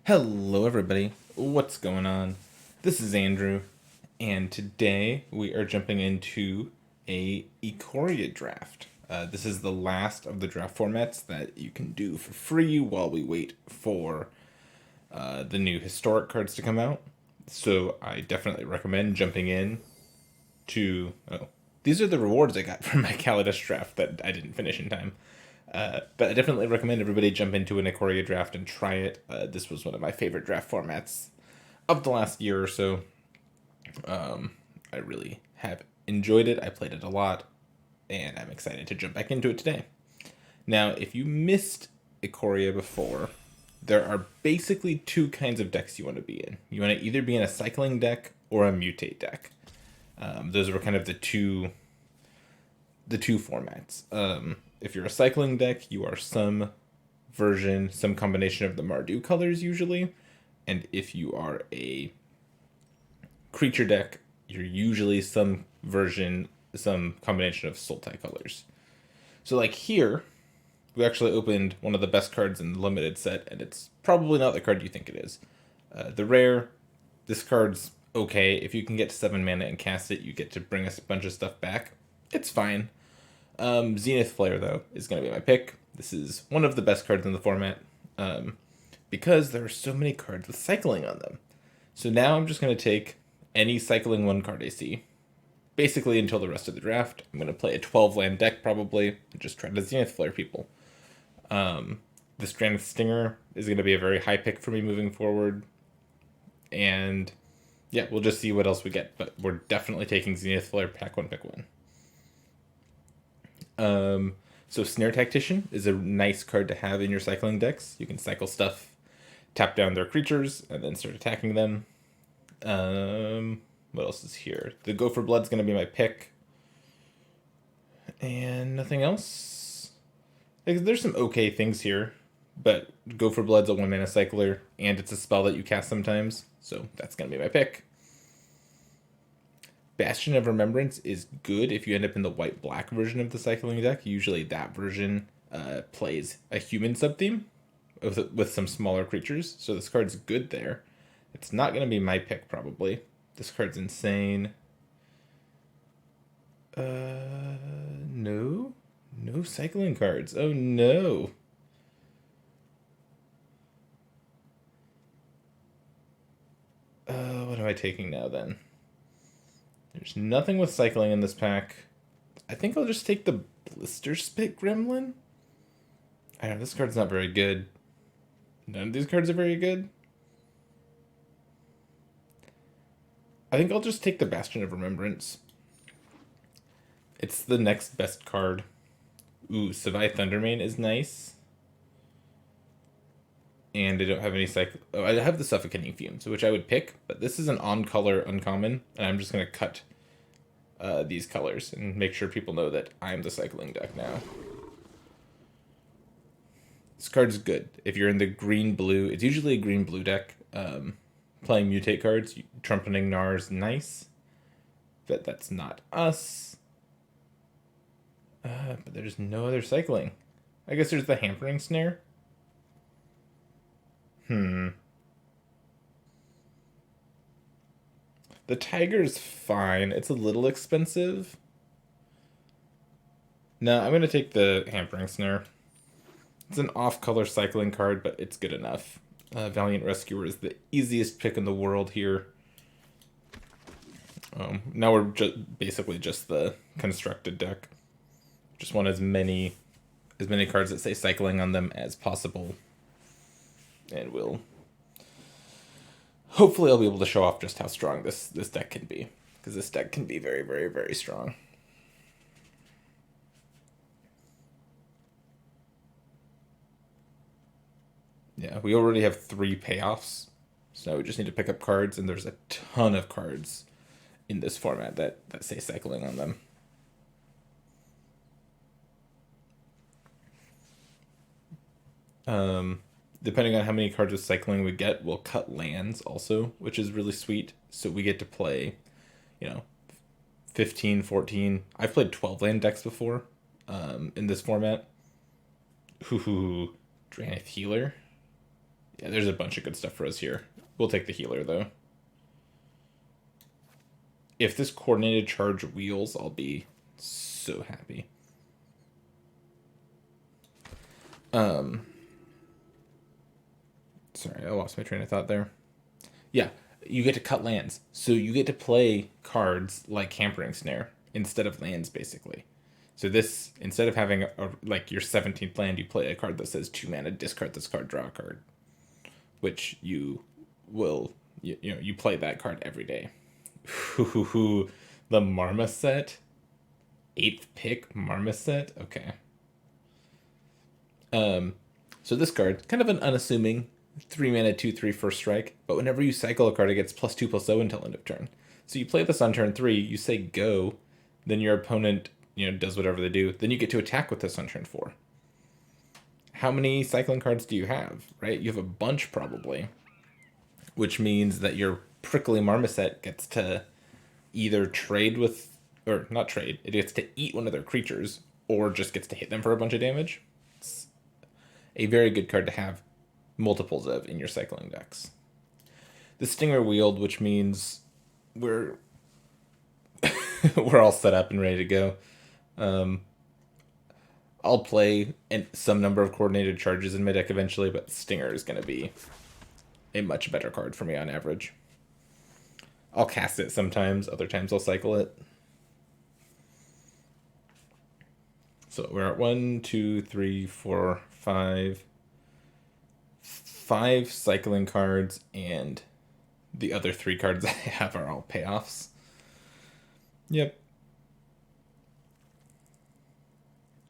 Hello, everybody. What's going on? This is Andrew, and today we are jumping into a Ikoria draft. This is the last of the draft formats that you can do for free while we wait for the new historic cards to come out. So I definitely recommend jumping in to. Oh, these are the rewards I got from my Kaladesh draft that I didn't finish in time. But I definitely recommend everybody jump into an Ikoria draft and try it. This was one of my favorite draft formats of the last year or so. I really have enjoyed it. I played it a lot, and I'm excited to jump back into it today. Now, if you missed Ikoria before, there are basically two kinds of decks you want to be in. You want to either be in a cycling deck or a mutate deck. Those were kind of the two formats. If you're a cycling deck, you are some combination of the Mardu colors usually, and if you are a creature deck, you're usually some combination of Sultai colors. So like here, we actually opened one of the best cards in the limited set, and it's probably not the card you think it is. The rare, this card's okay. If you can get to 7 mana and cast it, you get to bring us a bunch of stuff back. It's fine. Zenith Flare, though, is going to be my pick. This is one of the best cards in the format, because there are so many cards with cycling on them. So now I'm just going to take any cycling 1 card I see, basically until the rest of the draft. I'm going to play a 12-land deck probably, and just try to Zenith Flare people. This Stranded Stinger is going to be a very high pick for me moving forward, and yeah, we'll just see what else we get, but we're definitely taking Zenith Flare pack 1, pick 1. So Snare Tactician is a nice card to have in your cycling decks. You can cycle stuff, tap down their creatures, and then start attacking them. What else is here? The Go for Blood's going to be my pick. And nothing else. There's some okay things here, but Go for Blood's a 1-mana cycler, and it's a spell that you cast sometimes, so that's going to be my pick. Bastion of Remembrance is good if you end up in the white-black version of the cycling deck. Usually that version plays a human subtheme with some smaller creatures, so this card's good there. It's not going to be my pick, probably. This card's insane. No? No cycling cards. Oh, no. What am I taking now, then? There's nothing with cycling in this pack. I think I'll just take the Blister Spit Gremlin. I know, this card's not very good. None of these cards are very good. I think I'll just take the Bastion of Remembrance. It's the next best card. Ooh, Savai Thundermane is nice. And I don't have any cycle. Oh, I have the Suffocating Fumes, which I would pick, but this is an on-color uncommon, and I'm just going to cut these colors and make sure people know that I'm the cycling deck now. This card's good. If you're in the green-blue, it's usually a green-blue deck. Playing mutate cards, Trumpeting Gnar's nice, but that's not us. But there's no other cycling. I guess there's the Hampering Snare. The Tiger's fine. It's a little expensive. No, I'm going to take the Hampering Snare. It's an off-color cycling card, but it's good enough. Valiant Rescuer is the easiest pick in the world here. Now we're basically just the constructed deck. Just want as many cards that say cycling on them as possible. And hopefully I'll be able to show off just how strong this deck can be. Because this deck can be very, very, very strong. Yeah, we already have 3 payoffs. So we just need to pick up cards, and there's a ton of cards in this format that say cycling on them. Depending on how many cards with cycling we get, we'll cut lands also, which is really sweet. So we get to play, 15, 14. I've played 12 land decks before in this format. Ooh, Drannith Healer Yeah, there's a bunch of good stuff for us here. We'll take the healer, though. If this coordinated charge wheels, I'll be so happy. Sorry, I lost my train of thought there. Yeah, you get to cut lands. So you get to play cards like Hampering Snare instead of lands, basically. So this, instead of having like your 17th land, you play a card that says 2 mana, discard this card, draw a card. Which you will, you play that card every day. The Marmoset? 8th pick Marmoset? Okay. So this card, kind of an unassuming 3 mana 2/3 first strike, but whenever you cycle a card, it gets +2/+0 until end of turn. So you play this on turn 3, you say go, then your opponent, does whatever they do, then you get to attack with this on turn 4. How many cycling cards do you have, right? You have a bunch probably, which means that your prickly Marmoset gets to either trade with, or not trade, it gets to eat one of their creatures, or just gets to hit them for a bunch of damage. It's a very good card to have multiples of in your cycling decks. The Stinger Wield, which means we're we're all set up and ready to go. I'll play some number of coordinated charges in my deck eventually, but Stinger is going to be a much better card for me on average. I'll cast it sometimes, other times I'll cycle it. So we're at 1, 2, 3, 4, 5. 5 cycling cards, and the other 3 cards I have are all payoffs. Yep.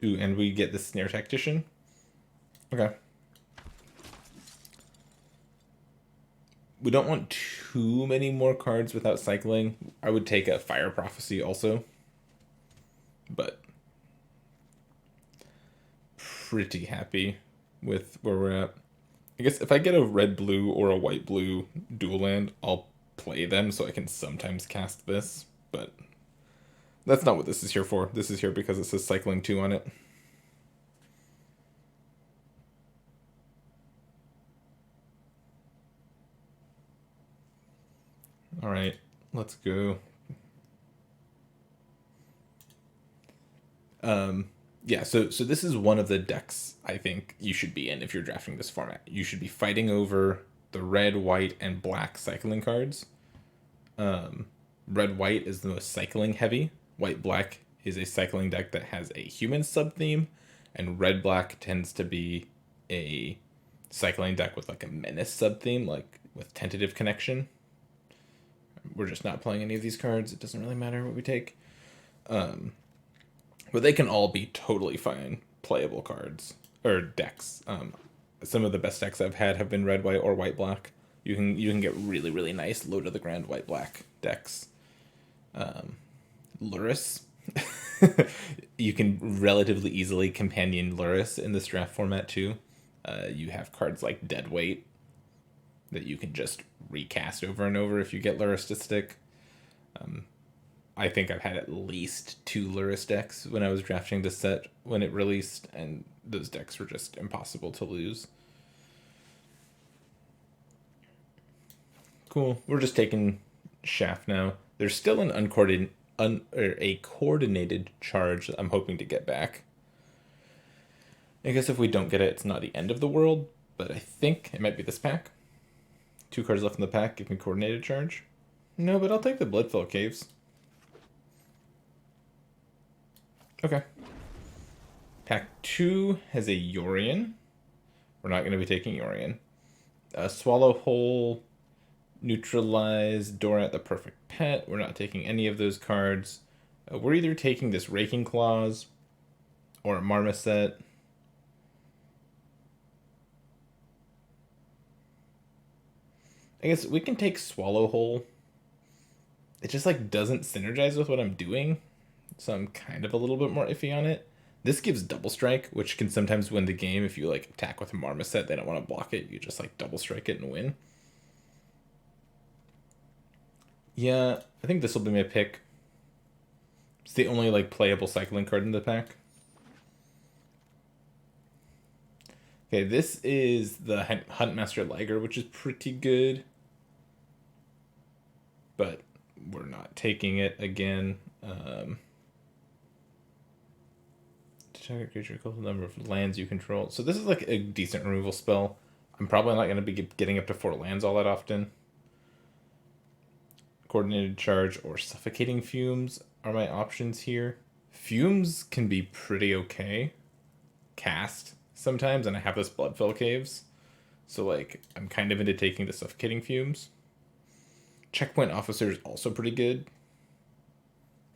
Ooh, and we get the Snare Tactician. Okay. We don't want too many more cards without cycling. I would take a Fire Prophecy also. But pretty happy with where we're at. I guess if I get a red-blue or a white-blue dual land, I'll play them so I can sometimes cast this, but that's not what this is here for. This is here because it says cycling 2 on it. Alright, let's go. Yeah, so this is one of the decks I think you should be in if you're drafting this format. You should be fighting over the red, white, and black cycling cards. Red, white is the most cycling heavy. White, black is a cycling deck that has a human sub-theme, and red, black tends to be a cycling deck with like a menace sub-theme, like with tentative connection. We're just not playing any of these cards. It doesn't really matter what we take. But they can all be totally fine playable cards or decks. Some of the best decks I've had have been red, white, or white, black. You can get really, really nice low to the ground white, black decks. Luris. You can relatively easily companion Luris in this draft format too. You have cards like Deadweight that you can just recast over and over if you get Luris to stick. I think I've had at least 2 Luris decks when I was drafting this set when it released, and those decks were just impossible to lose. Cool. We're just taking Shaft now. There's still an a coordinated charge that I'm hoping to get back. I guess if we don't get it, it's not the end of the world, but I think it might be this pack. 2 cards left in the pack, give me coordinated charge. No, but I'll take the Bloodfell Caves. Okay. Pack 2 has a Yorion. We're not going to be taking Yorion. Swallow Hole, Neutralize, Dorat the Perfect Pet. We're not taking any of those cards. We're either taking this Raking Claws or a Marmoset. I guess we can take Swallow Hole. It just like doesn't synergize with what I'm doing, so I'm kind of a little bit more iffy on it. This gives Double Strike, which can sometimes win the game if you like attack with a Marmoset. They don't want to block it. You just like Double Strike it and win. Yeah, I think this will be my pick. It's the only like playable cycling card in the pack. Okay, this is the Huntmaster Liger, which is pretty good. But we're not taking it again. Target creature equal to the number of lands you control. So this is like a decent removal spell. I'm probably not going to be getting up to 4 lands all that often. Coordinated Charge or Suffocating Fumes are my options here. Fumes can be pretty okay cast sometimes, and I have this Bloodfell Caves. So, like, I'm kind of into taking the Suffocating Fumes. Checkpoint Officer is also pretty good.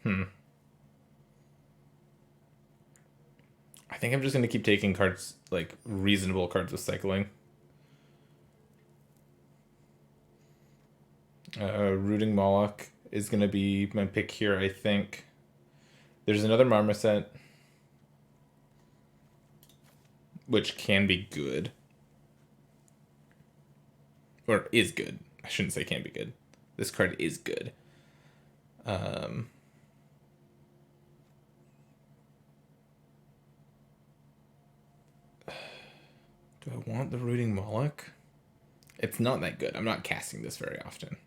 I think I'm just going to keep taking cards, like, reasonable cards with cycling. Rooting Moloch is going to be my pick here, I think. There's another Marmoset, which can be good. Or is good. I shouldn't say can be good. This card is good. Do I want the Rooting Moloch? It's not that good. I'm not casting this very often.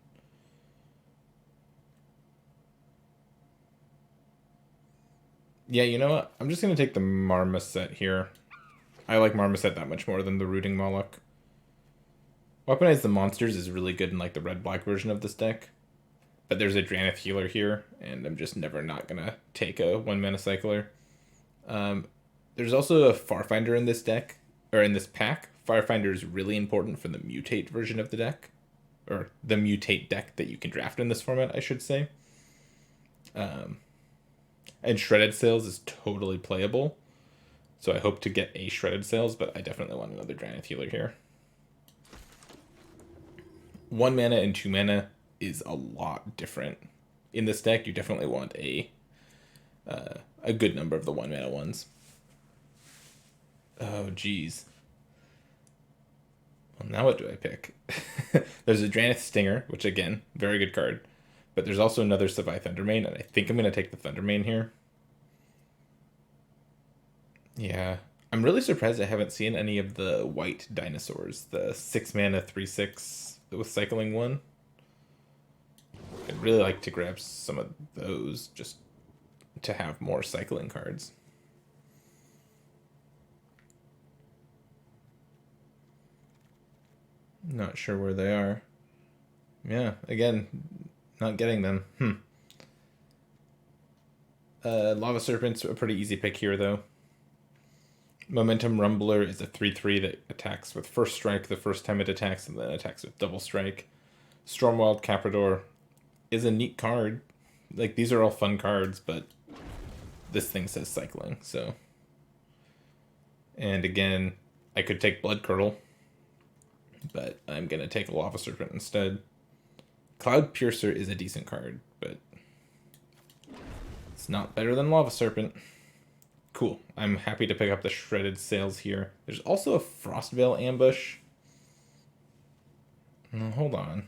Yeah, you know what? I'm just going to take the Marmoset here. I like Marmoset that much more than the Rooting Moloch. Weaponize the Monsters is really good in like the red-black version of this deck. But there's a Drannith Healer here, and I'm just never not going to take a 1-mana cycler. There's also a Farfinder in this deck, or in this pack. Farfinder is really important for the Mutate version of the deck. Or the Mutate deck that you can draft in this format, I should say. And Shredded Sails is totally playable. So I hope to get a Shredded Sails, but I definitely want another Drannith Healer here. 1 mana and 2 mana is a lot different. In this deck, you definitely want a good number of the 1 mana ones. Oh, geez. Well, now what do I pick? There's a Drannith Stinger, which again, very good card. But there's also another Savai Thundermane, and I think I'm going to take the Thundermane here. Yeah. I'm really surprised I haven't seen any of the white dinosaurs. The 6 mana 3/6 with cycling 1. I'd really like to grab some of those just to have more cycling cards. Not sure where they are. Yeah, again, not getting them. Lava Serpent's a pretty easy pick here, though. Momentum Rumbler is a 3/3 that attacks with first strike the first time it attacks, and then attacks with double strike. Stormwild Caprador is a neat card. Like, these are all fun cards, but this thing says cycling, so. And again, I could take Blood Curdle, but I'm going to take a Lava Serpent instead. Cloud Piercer is a decent card, but it's not better than Lava Serpent. Cool. I'm happy to pick up the Shredded Sails here. There's also a Frostveil Ambush. No, hold on.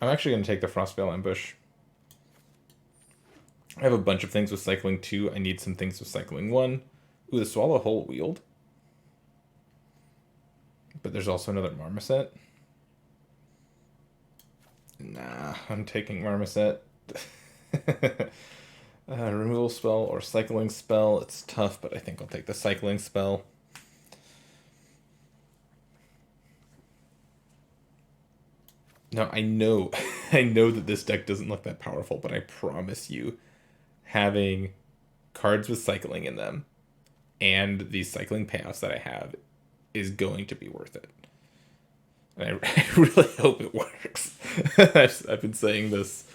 I'm actually going to take the Frostveil Ambush. I have a bunch of things with cycling 2. I need some things with cycling 1. Ooh, the Swallow Whole Wield. But there's also another Marmoset. Nah, I'm taking Marmoset. Removal spell or cycling spell. It's tough, but I think I'll take the cycling spell. Now, I know, I know that this deck doesn't look that powerful, but I promise you, having cards with cycling in them and these cycling payoffs that I have is going to be worth it. And I really hope it works. I've been saying this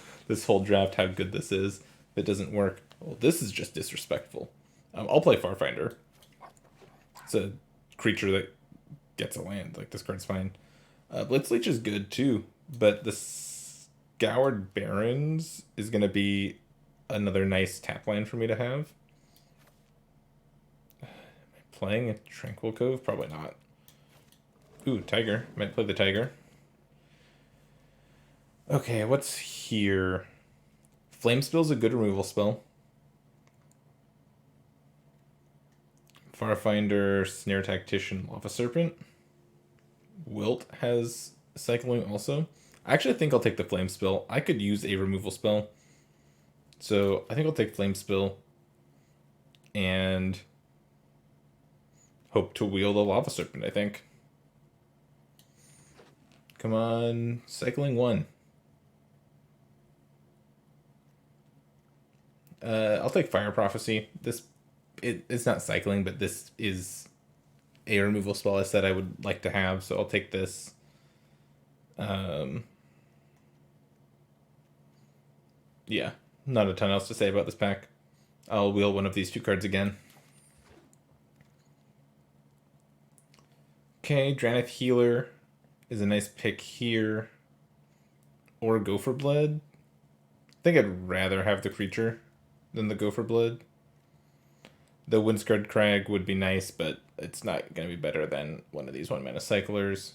whole draft how good this is. If it doesn't work, well, this is just disrespectful. I'll play Farfinder. It's a creature that gets a land. Like, this card's fine. Blitzleech is good too, but the Scoured Barrens is going to be another nice tap land for me to have. Am I playing a Tranquil Cove? Probably not. Ooh, Tiger. Might play the Tiger. Okay, what's here? Flame Spill's a good removal spell. Farfinder, Snare Tactician, Lava Serpent. Wilt has cycling also. I actually think I'll take the Flame Spill. I could use a removal spell. So I think I'll take Flame Spill and hope to wield a Lava Serpent, I think. Come on, cycling 1. I'll take Fire Prophecy. It's not cycling, but this is a removal spell I said I would like to have, so I'll take this. Yeah, not a ton else to say about this pack. I'll wheel one of these 2 cards again. Okay, Dranith Healer is a nice pick here. Or Gopher Blood. I think I'd rather have the creature than the Gopher Blood. The Windscarred Crag would be nice, but it's not going to be better than one of these 1-mana cyclers.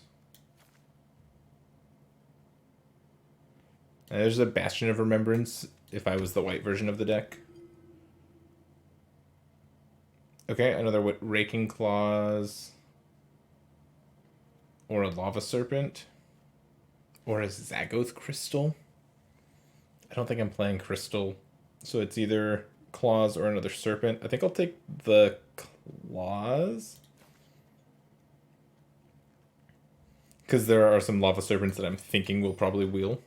There's a Bastion of Remembrance if I was the white version of the deck. Okay, another Raking Claws. Or a Lava Serpent. Or a Zagoth Crystal. I don't think I'm playing Crystal. So it's either Claws or another Serpent. I think I'll take the Claws. Because there are some Lava Serpents that I'm thinking will probably wheel.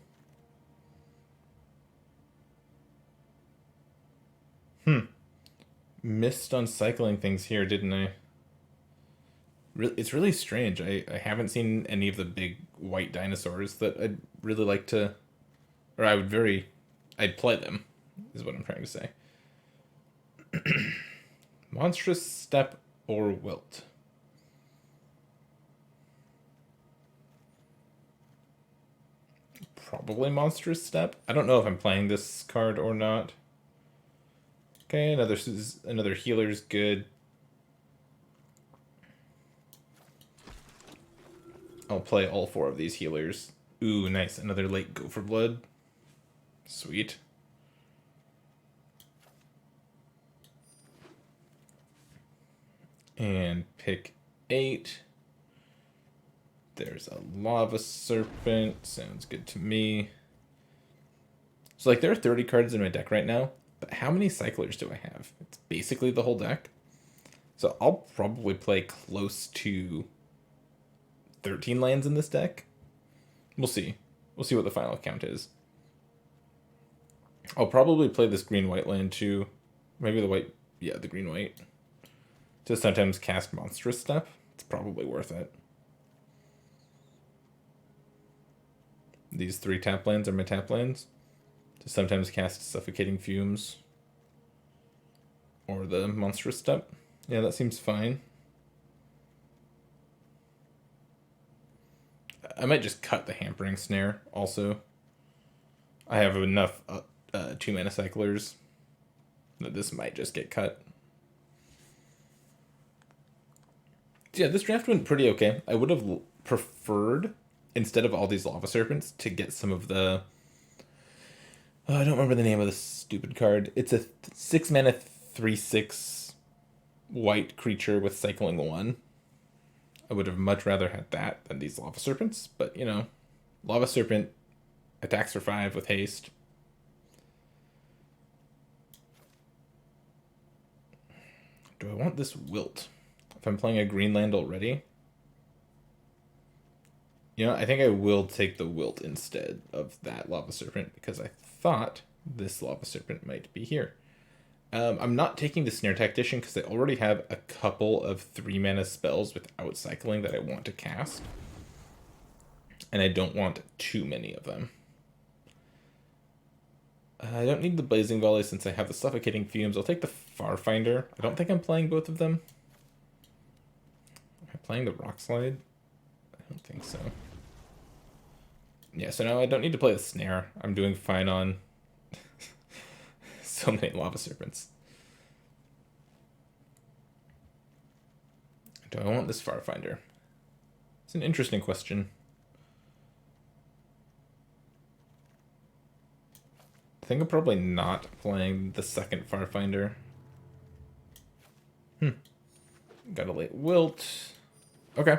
Missed on cycling things here, didn't I? It's really strange. I haven't seen any of the big white dinosaurs that I'd really like to... Or I'd play them, is what I'm trying to say. Monstrous Step or Wilt. Probably Monstrous Step. I don't know if I'm playing this card or not. Okay, another healer's good. I'll play all 4 of these healers. Ooh, nice. Another late Gopher Blood. Sweet. And pick 8. There's a Lava Serpent. Sounds good to me. So, there are 30 cards in my deck right now. But how many cyclers do I have? It's basically the whole deck. So I'll probably play close to 13 lands in this deck. We'll see. We'll see what the final count is. I'll probably play this green-white land too. Maybe the white... Yeah, the green-white. To sometimes cast Monstrous Step. It's probably worth it. These 3 tap lands are my tap lands. To sometimes cast Suffocating Fumes. Or the Monstrous Step. Yeah, that seems fine. I might just cut the Hampering Snare also. I have enough 2-mana cyclers that this might just get cut. Yeah, this draft went pretty okay. I would have preferred, instead of all these Lava Serpents, to get some of the... I don't remember the name of the stupid card. It's a 6-mana 3/6 white creature with cycling 1. I would have much rather had that than these Lava Serpents, but Lava Serpent attacks for 5 with haste. Do I want this Wilt? If I'm playing a green land already? I think I will take the Wilt instead of that Lava Serpent because I thought this Lava Serpent might be here. I'm not taking the Snare Tactician because I already have a couple of 3-mana spells without cycling that I want to cast. And I don't want too many of them. I don't need the Blazing Volley since I have the Suffocating Fumes. I'll take the Farfinder. I don't think I'm playing both of them. Am I playing the Rock Slide? I don't think so. Yeah, so now I don't need to play the Snare. I'm doing fine on so many Lava Serpents. Do I want this Farfinder? It's an interesting question. think I'm probably not playing the second Farfinder. Got a late wilt. Okay.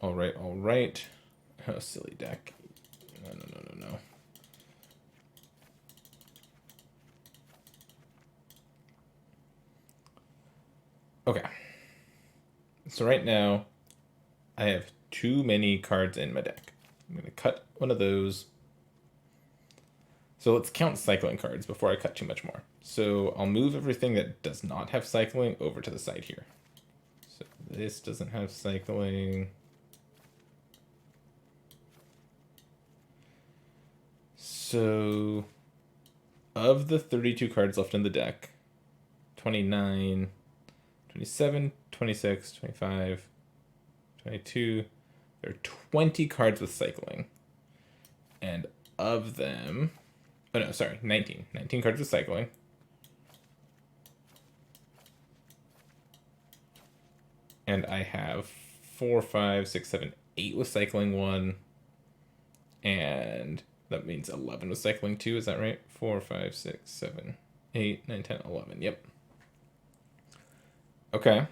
Alright, alright. Oh, silly deck. No. Okay. So right now, I have too many cards in my deck. I'm going to cut one of those. So let's count cycling cards before I cut too much more. So I'll move everything that does not have cycling over to the side here. So this doesn't have cycling. So of the 32 cards left in the deck, 29, 27, 26, 25, 22, there are 20 cards with cycling. And of them, oh no, sorry, 19. 19 cards with cycling. And I have 4, 5, 6, 7, 8 with cycling 1. And that means 11 with cycling 2, is that right? 4, 5, 6, 7, 8, 9, 10, 11. Yep. Okay.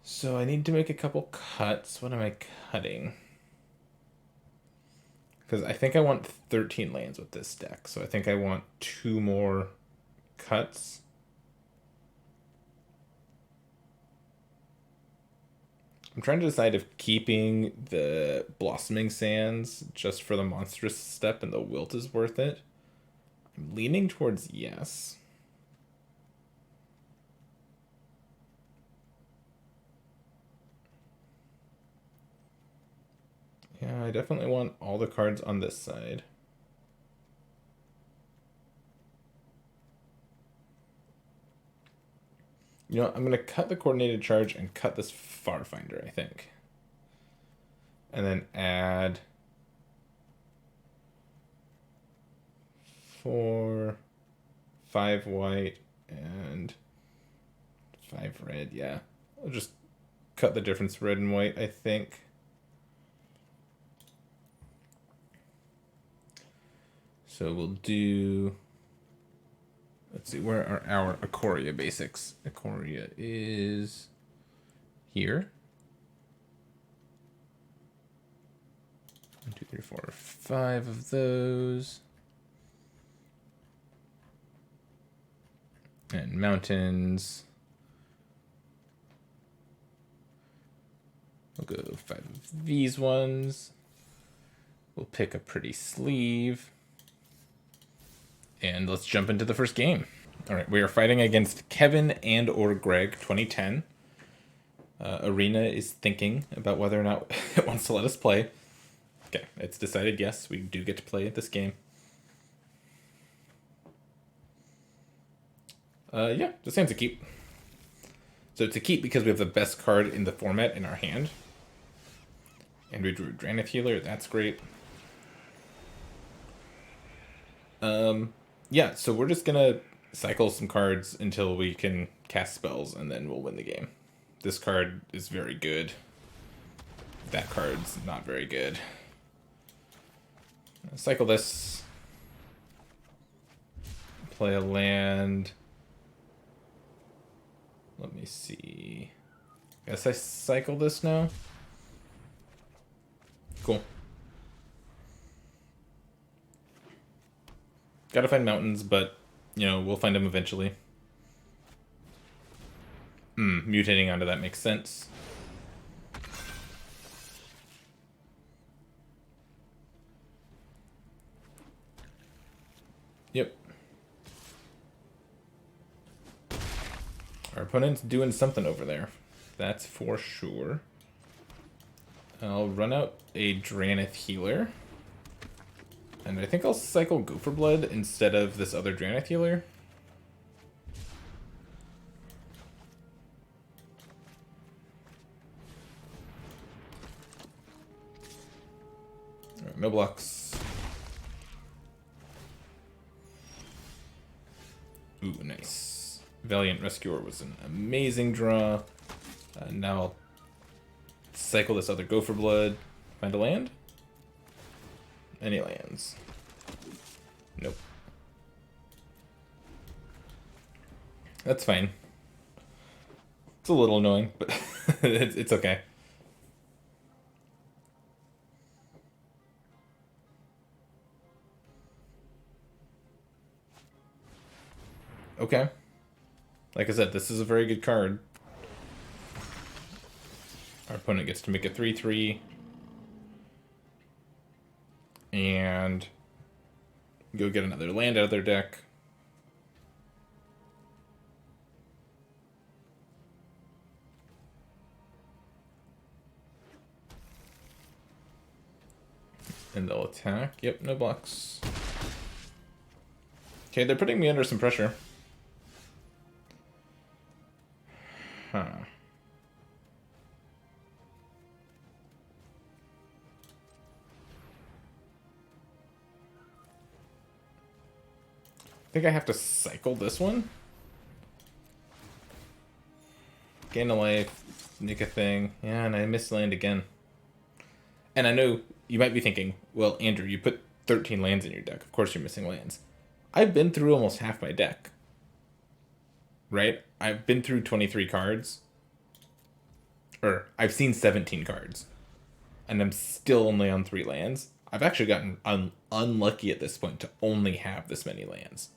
So I need to make a couple cuts. What am I cutting? Because I think I want 13 lands with this deck. So I think I want 2 more cuts. I'm trying to decide if keeping the Blossoming Sands just for the monstrous step and the wilt is worth it. I'm leaning towards yes. Yeah, I definitely want all the cards on this side. You know, I'm going to cut the Coordinated Charge and cut this Farfinder, I think. And then add 4, 5 white, and 5 red, yeah. I'll just cut the difference red and white, I think. So we'll do... Let's see, where are our Ikoria basics? Ikoria is here. 1, 2, 3, 4, 5 of those. And mountains. We'll go 5 of these ones. We'll pick a pretty sleeve. And let's jump into the first game. All right, we are fighting against Kevin and or Greg, 2010. Arena is thinking about whether or not it wants to let us play. Okay, it's decided yes, we do get to play this game. Yeah, this hand's a keep. So it's a keep because we have the best card in the format in our hand. And we drew Dranith Healer, that's great. Yeah, so we're just gonna cycle some cards until we can cast spells, and then we'll win the game. This card is very good. That card's not very good. Cycle this. Play a land. Let me see. Guess I cycle this now. Cool. Gotta find mountains, but, you know, we'll find them eventually. Mutating onto that makes sense. Yep. Our opponent's doing something over there. That's for sure. I'll run out a Dranith Healer. And I think I'll cycle Gopher Blood instead of this other Dranith Healer. Alright, no blocks. Ooh, nice. Valiant Rescuer was an amazing draw. Now I'll cycle this other Gopher Blood. Find a land? Any lands? Nope. That's fine. It's a little annoying, but it's okay. Okay. Like I said, this is a very good card. Our opponent gets to make a 3/3. And go get another land out of their deck. And they'll attack. Yep, no blocks. Okay, they're putting me under some pressure. Huh. I think I have to cycle this one. Gain a life, make a thing. Yeah, and I missed land again. And I know you might be thinking, well, Andrew, you put 13 lands in your deck. Of course you're missing lands. I've been through almost half my deck. Right? I've been through 23 cards. Or, I've seen 17 cards. And I'm still only on 3 lands. I've actually gotten unlucky at this point to only have this many lands.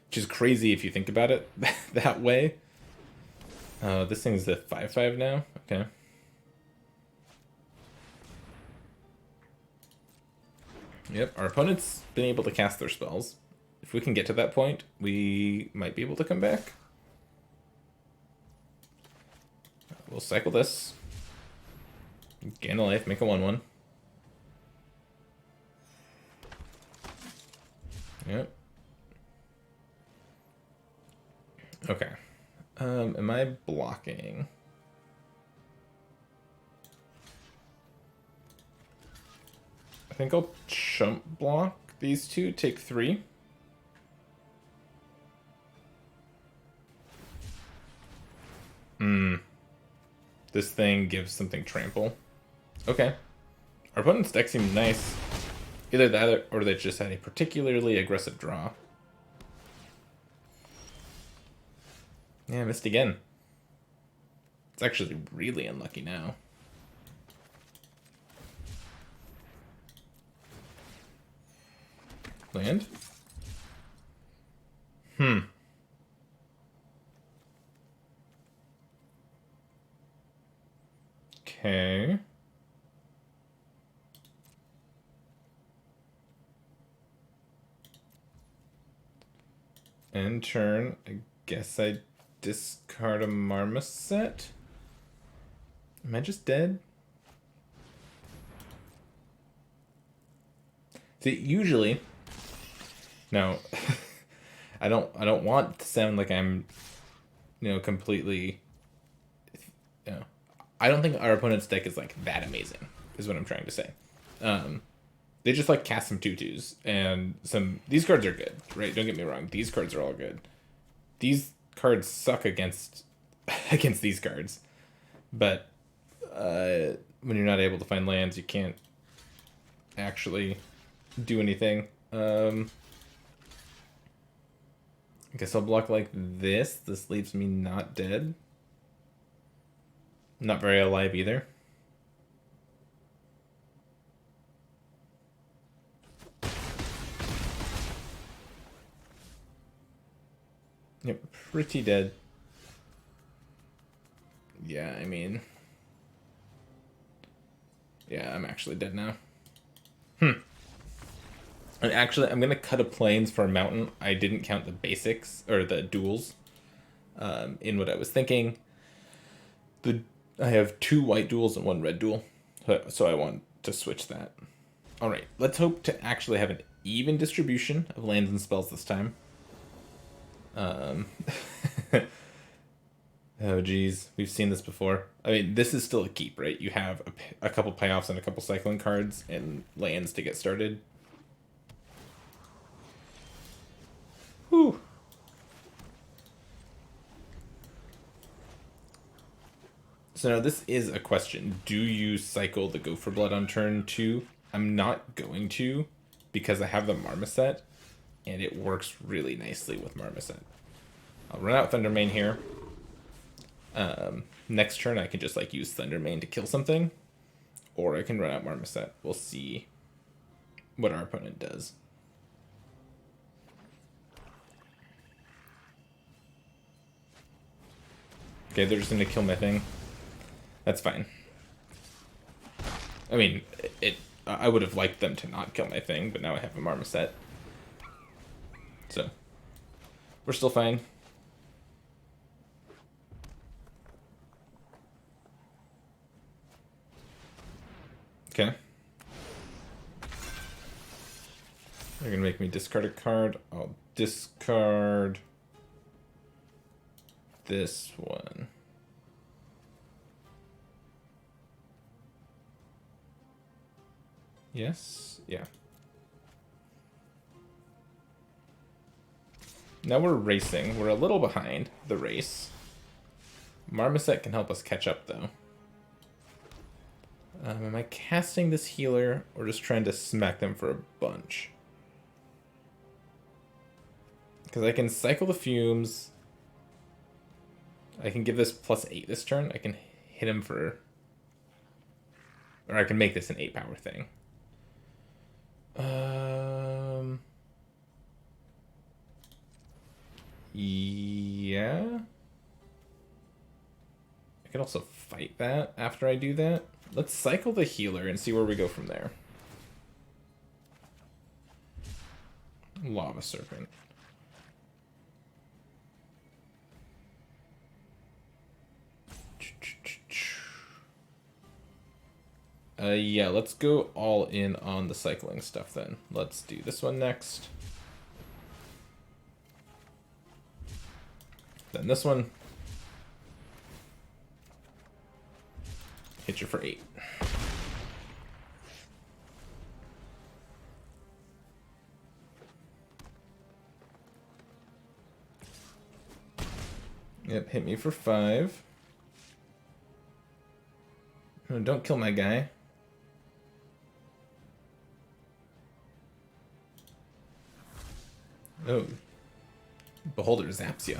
Which is crazy if you think about it that way. This thing's a 5/5 now? Okay. Yep, our opponent's been able to cast their spells. If we can get to that point, we might be able to come back. We'll cycle this. Gain a life, make a 1/1. Yep. Okay. Am I blocking? I think I'll chump block these two, take 3. This thing gives something trample. Okay. Our opponent's deck seemed nice. Either that or they just had a particularly aggressive draw. Yeah, I missed again. It's actually really unlucky now. Land? Okay. End turn. I guess I discard a Marmoset. Am I just dead? See, usually, no, I don't want to sound like I'm, completely, I don't think our opponent's deck is like that amazing, is what I'm trying to say. They just like cast some 2/2s and these cards are good, right? Don't get me wrong. These cards are all good. These cards suck against these cards. But when you're not able to find lands, you can't actually do anything. I guess I'll block like this. This leaves me not dead. Not very alive either. Yep, pretty dead. Yeah, I mean... Yeah, I'm actually dead now. And actually, I'm going to cut a plains for a mountain. I didn't count the basics, or the duels, in what I was thinking. I have 2 white duels and 1 red duel, so I want to switch that. Alright, let's hope to actually have an even distribution of lands and spells this time. Oh geez, we've seen this before. I mean, this is still a keep, right? You have a couple payoffs and a couple cycling cards and lands to get started. Whew. So now this is a question. Do you cycle the Go for Blood on turn 2? I'm not going to. because I have the Marmoset, and it works really nicely with Marmoset. I'll run out Thundermane here. Next turn I can just like use Thundermane to kill something, or I can run out Marmoset. We'll see what our opponent does. Okay, they're just gonna kill my thing. That's fine. I mean, I would have liked them to not kill my thing, but now I have a Marmoset. So, we're still fine. Okay. They're gonna make me discard a card. I'll discard this one. Yes? Yeah. Now we're racing. We're a little behind the race. Marmoset can help us catch up, though. Am I casting this healer or just trying to smack them for a bunch? Because I can cycle the fumes. I can give this +8 this turn. I can hit him for... Or I can make this an 8-power thing. Yeah. I could also fight that after I do that. Let's cycle the healer and see where we go from there. Lava Serpent. Yeah, let's go all in on the cycling stuff then. Let's do this one next. Then this one. Hit you for 8. Yep, hit me for 5. Oh, don't kill my guy. Oh. Beholder zaps ya.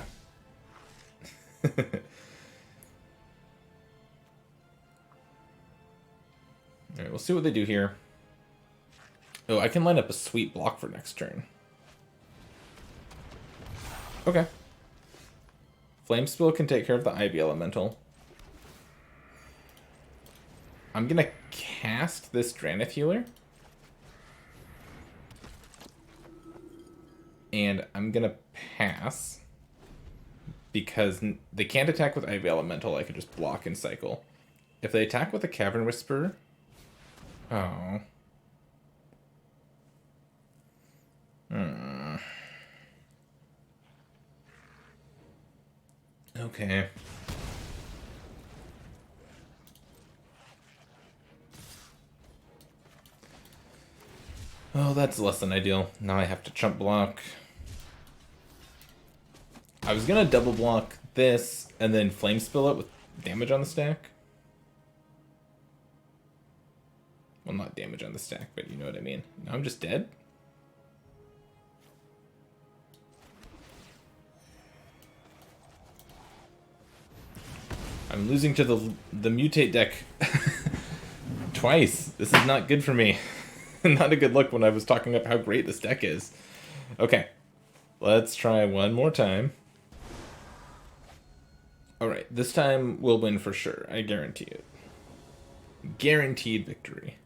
Alright, we'll see what they do here. Oh, I can line up a sweet block for next turn. Okay. Flame Spill can take care of the Ivy Elemental. I'm gonna cast this Dranith Healer. And I'm gonna pass. Because they can't attack with Ivy Elemental, I could just block and cycle. If they attack with a Cavern Whisper... Oh. Okay. Oh, that's less than ideal. Now I have to chump block. I was gonna double block this and then Flame Spill it with damage on the stack. Well, not damage on the stack, but you know what I mean. Now I'm just dead? I'm losing to the Mutate deck twice. This is not good for me. Not a good look when I was talking about how great this deck is. Okay, let's try one more time. Alright, this time we'll win for sure. I guarantee it. Guaranteed victory.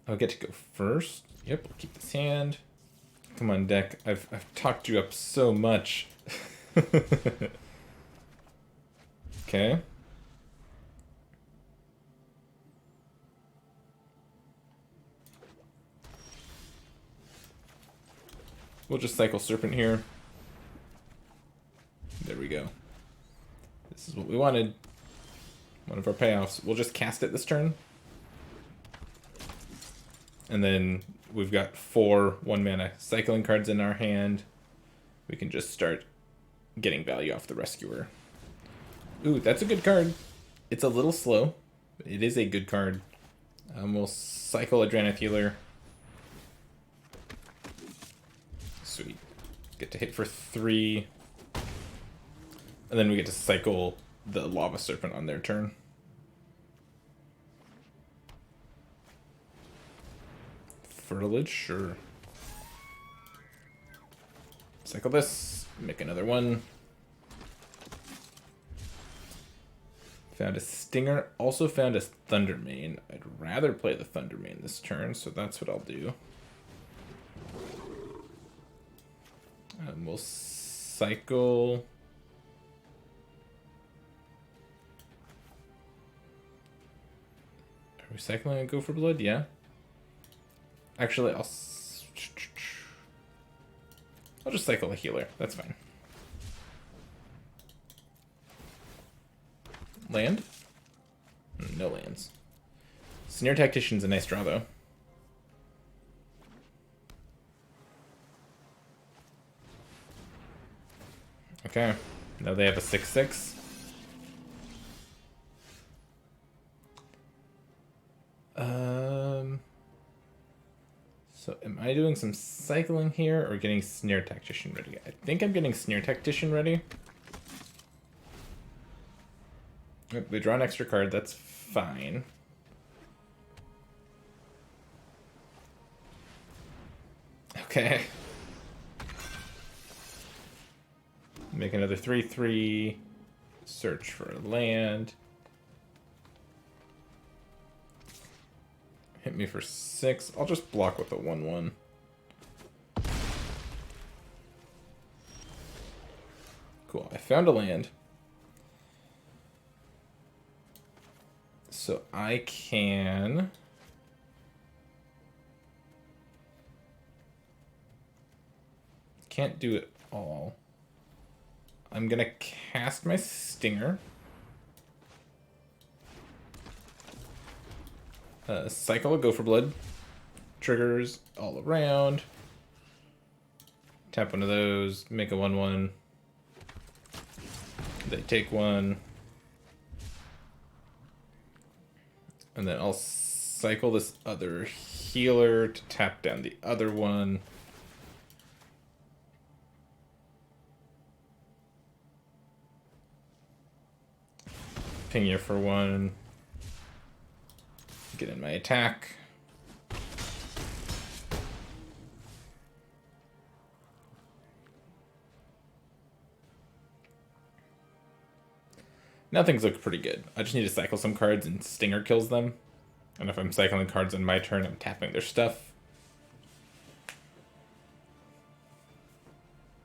I'll get to go first. Yep, I'll keep this hand. Come on, deck. I've talked you up so much. Okay. We'll just cycle Serpent here. There we go. This is what we wanted. One of our payoffs. We'll just cast it this turn. And then we've got 4 1-mana cycling cards in our hand. We can just start getting value off the Rescuer. Ooh, that's a good card. It's a little slow, but it is a good card. We'll cycle a Dranith Healer. Sweet. Get to hit for 3. And then we get to cycle the Lava Serpent on their turn. Fertilage, sure. Cycle this, make another one. Found a Stinger, also found a Thundermane. I'd rather play the Thundermane this turn, so that's what I'll do. We'll cycle... Are we cycling a Go for Blood? Yeah. Actually, I'll just cycle a healer. That's fine. Land? No lands. Snare Tactician's a nice draw, though. Okay. Now they have a 6/6. So am I doing some cycling here or getting Snare Tactician ready? I think I'm getting Snare Tactician ready. Oh, they draw an extra card, that's fine. Okay. Make another 3/3. Search for a land. Hit me for 6. I'll just block with a 1/1. Cool, I found a land. So I can... Can't do it all. I'm gonna cast my Stinger. Cycle a Go for Blood. Triggers all around. Tap one of those, make a 1/1. They take one. And then I'll cycle this other healer to tap down the other one. Ping you for 1. Get in my attack. Now things look pretty good. I just need to cycle some cards and Stinger kills them. And if I'm cycling cards on my turn, I'm tapping their stuff.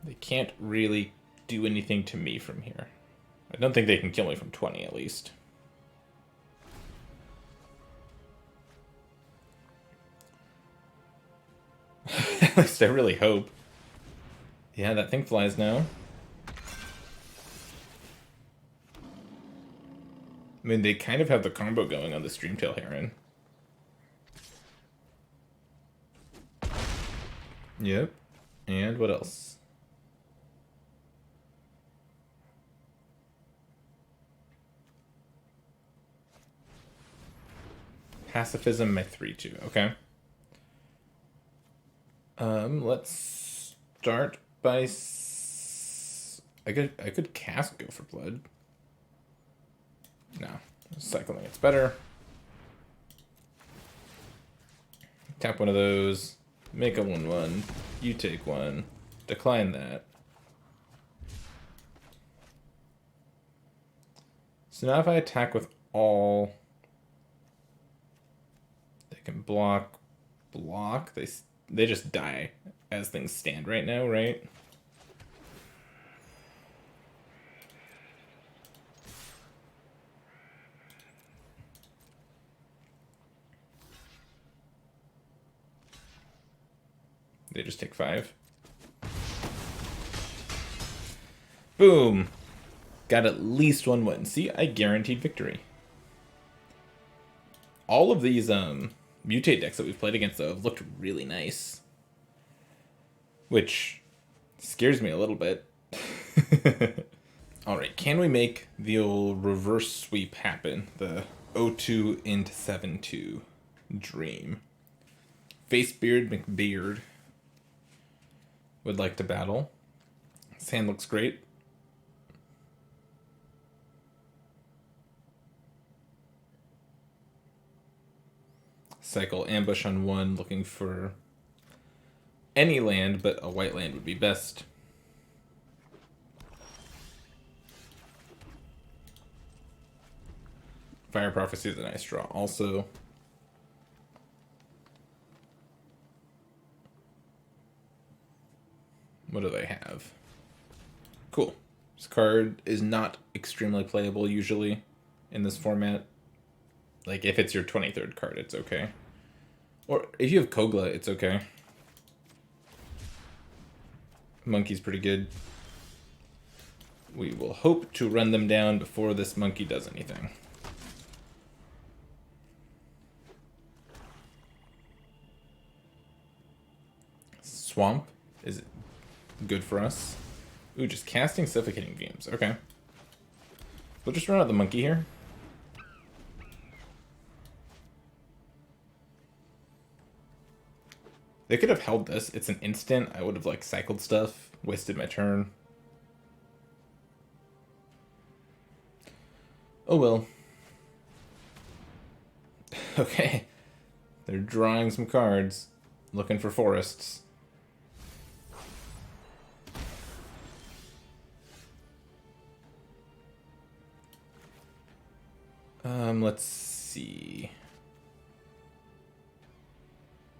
They can't really do anything to me from here. I don't think they can kill me from 20 at least. At least I really hope. Yeah, that thing flies now. I mean, they kind of have the combo going on the Streamtail Heron. Yep. And what else? Pacifism, my 3/2. Okay. Let's start by... I could cast Go for Blood. No. Cycling it's better. Tap one of those. Make a 1/1. You take one. Decline that. So now if I attack with all... They can block. They just die as things stand right now, right? They just take 5. Boom! Got at least 1 win. See, I guaranteed victory. All of these mutate decks that we've played against, though, have looked really nice. Which scares me a little bit. Alright, can we make the old reverse sweep happen? The 0-2 into 7-2 dream. Facebeard McBeard. would like to battle. Sand looks great. Cycle ambush on 1, looking for any land, but a white land would be best. Fire Prophecy is a nice draw also. What do they have? Cool. This card is not extremely playable usually in this format. Like, if it's your 23rd card, it's okay. Or if you have Kogla, it's okay. Monkey's pretty good. We will hope to run them down before this monkey does anything. Swamp is good for us. Ooh, just casting Suffocating Fumes. Okay. We'll just run out the monkey here. They could have held this. It's an instant. I would have, like, cycled stuff. Wasted my turn. Oh, well. Okay. They're drawing some cards. Looking for forests. Let's see.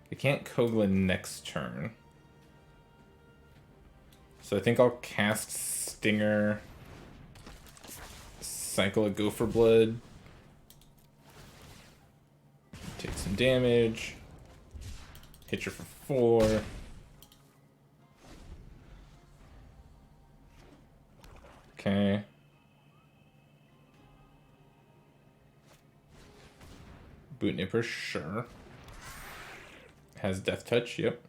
They can't Kogla next turn. So I think I'll cast Stinger. Cycle a Gopher Blood. Take some damage. Hit her for 4. Okay. Boot Nipper, sure. Has Death Touch, yep.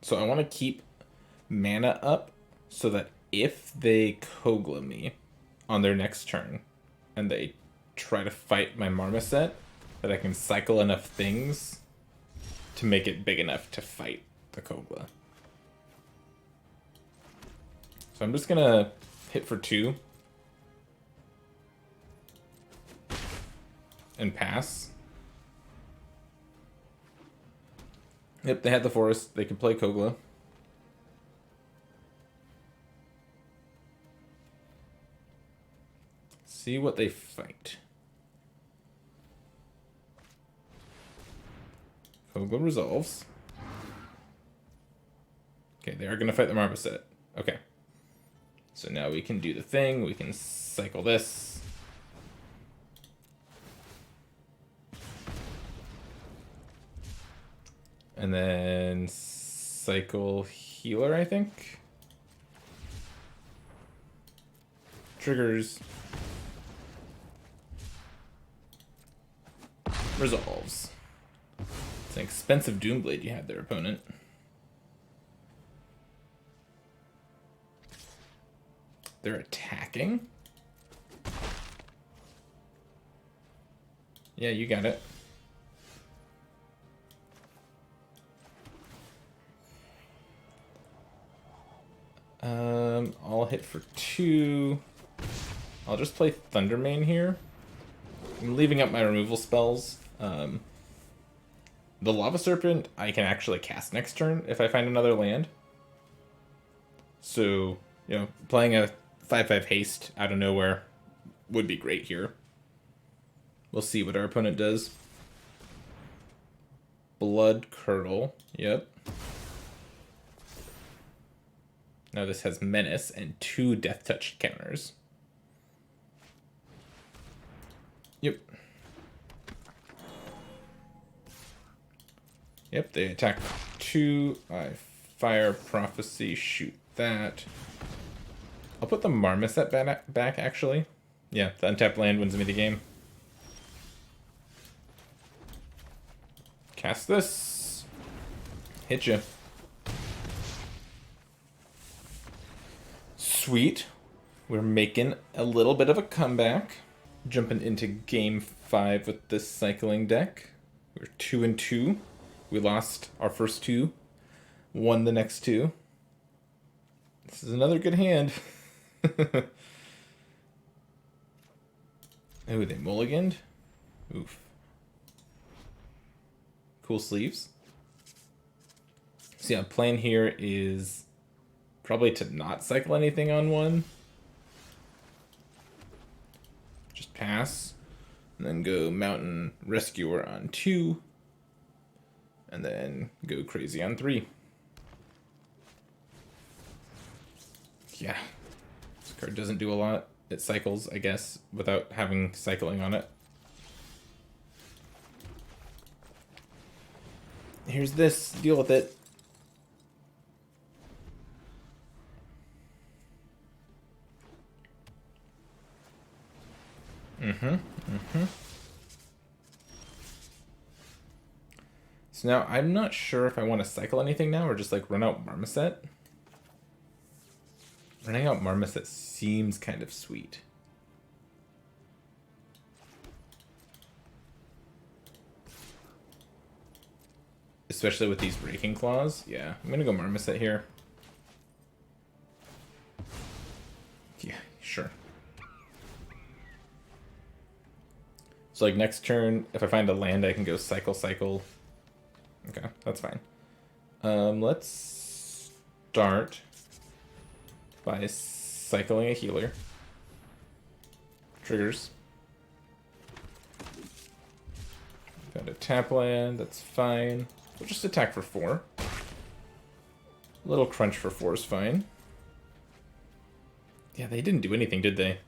So I want to keep mana up so that if they Kogla me on their next turn and they try to fight my Marmoset, that I can cycle enough things to make it big enough to fight the Kogla. So I'm just gonna hit for 2 and pass. Yep, they had the forest. They could play Kogla. See what they fight. Kogla resolves. Okay, they are gonna fight the Marmoset. Okay. So now we can do the thing. We can cycle this. And then cycle healer, I think. Triggers. Resolves. It's an expensive Doomblade you had there, opponent. They're attacking? Yeah, you got it. I'll hit for 2. I'll just play Thundermane here. I'm leaving up my removal spells. The Lava Serpent I can actually cast next turn if I find another land. So, you know, playing a 5/5 haste out of nowhere would be great here. We'll see what our opponent does. Blood Curdle. Yep. Now this has Menace and 2 Death Touch counters. Yep. Yep, they attack 2. I Fire Prophecy, shoot that. I'll put the Marmoset back, actually. Yeah, the untapped land wins me the game. Cast this. Hit you. Sweet. We're making a little bit of a comeback. Jumping into game 5 with this cycling deck. We're 2-2. We lost our first two, won the next two. This is another good hand. Oh, they mulliganed? Oof. Cool sleeves. So yeah, plan here is probably to not cycle anything on one. Just pass. And then go Mountain Rescuer on 2. And then go crazy on 3. Yeah. This card doesn't do a lot. It cycles, I guess, without having cycling on it. Here's this. Deal with it. So now I'm not sure if I want to cycle anything now or just like run out Marmoset. Running out Marmoset seems kind of sweet. Especially with these Breaking Claws. Yeah, I'm gonna go Marmoset here. Yeah, sure. So like next turn, if I find a land, I can go cycle. Okay, that's fine. Let's start by cycling a healer. Triggers. Got a tap land, that's fine. We'll just attack for 4. A little crunch for 4 is fine. Yeah, they didn't do anything, did they?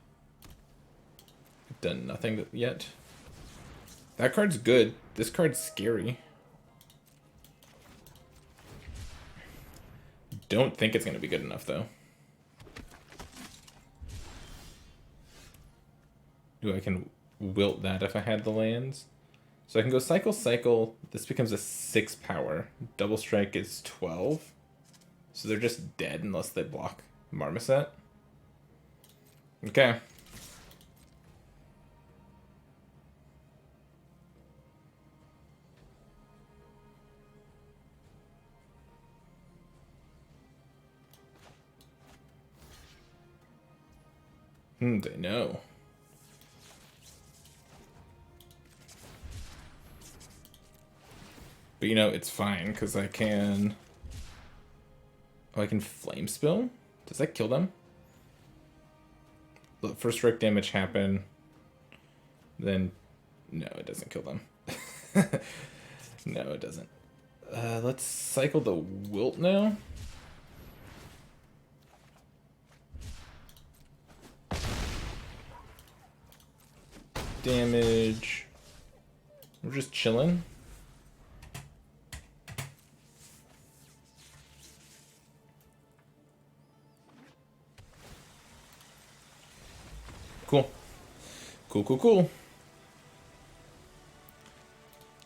Done nothing yet. That card's good. This card's scary. Don't think it's going to be good enough, though. Ooh, I can wilt that if I had the lands. So I can go cycle. This becomes a 6 power. Double strike is 12. So they're just dead unless they block Marmoset. Okay. They know. But you know, it's fine, because I can... Oh, I can Flame Spill? Does that kill them? Let first strike damage happen. Then... No, it doesn't kill them. No, it doesn't. Let's cycle the Wilt now. Damage. We're just chilling. Cool.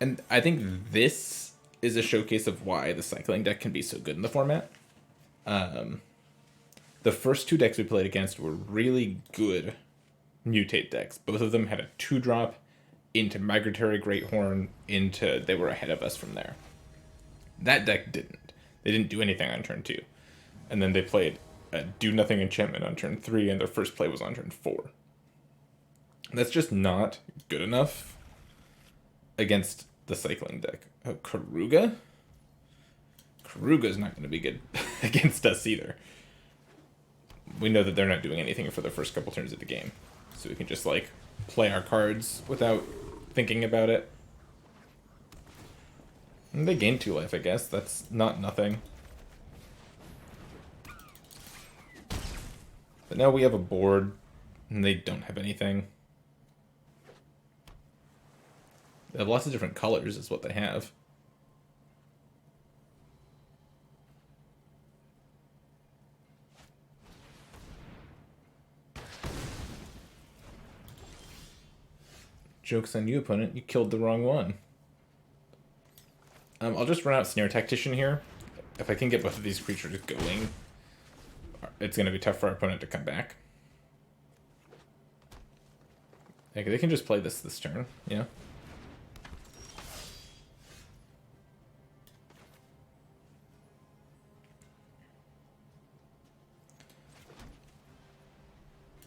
And I think this is a showcase of why the cycling deck can be so good in the format. The first 2 decks we played against were really good mutate decks. Both of them had a 2-drop into Migratory Greathorn into they were ahead of us from there. That deck didn't. They didn't do anything on turn 2. And then they played a do nothing enchantment on turn 3, and their first play was on turn 4. That's just not good enough against the cycling deck. Oh, Karuga? Karuga's not going to be good against us either. We know that they're not doing anything for the first couple turns of the game. So we can just, like, play our cards without thinking about it. And they gain 2 life, I guess. That's not nothing. But now we have a board, and they don't have anything. They have lots of different colors, is what they have. Joke's on you, opponent. You killed the wrong one. I'll just run out Snare Tactician here. If I can get both of these creatures going, it's going to be tough for our opponent to come back. Like, they can just play this turn, yeah.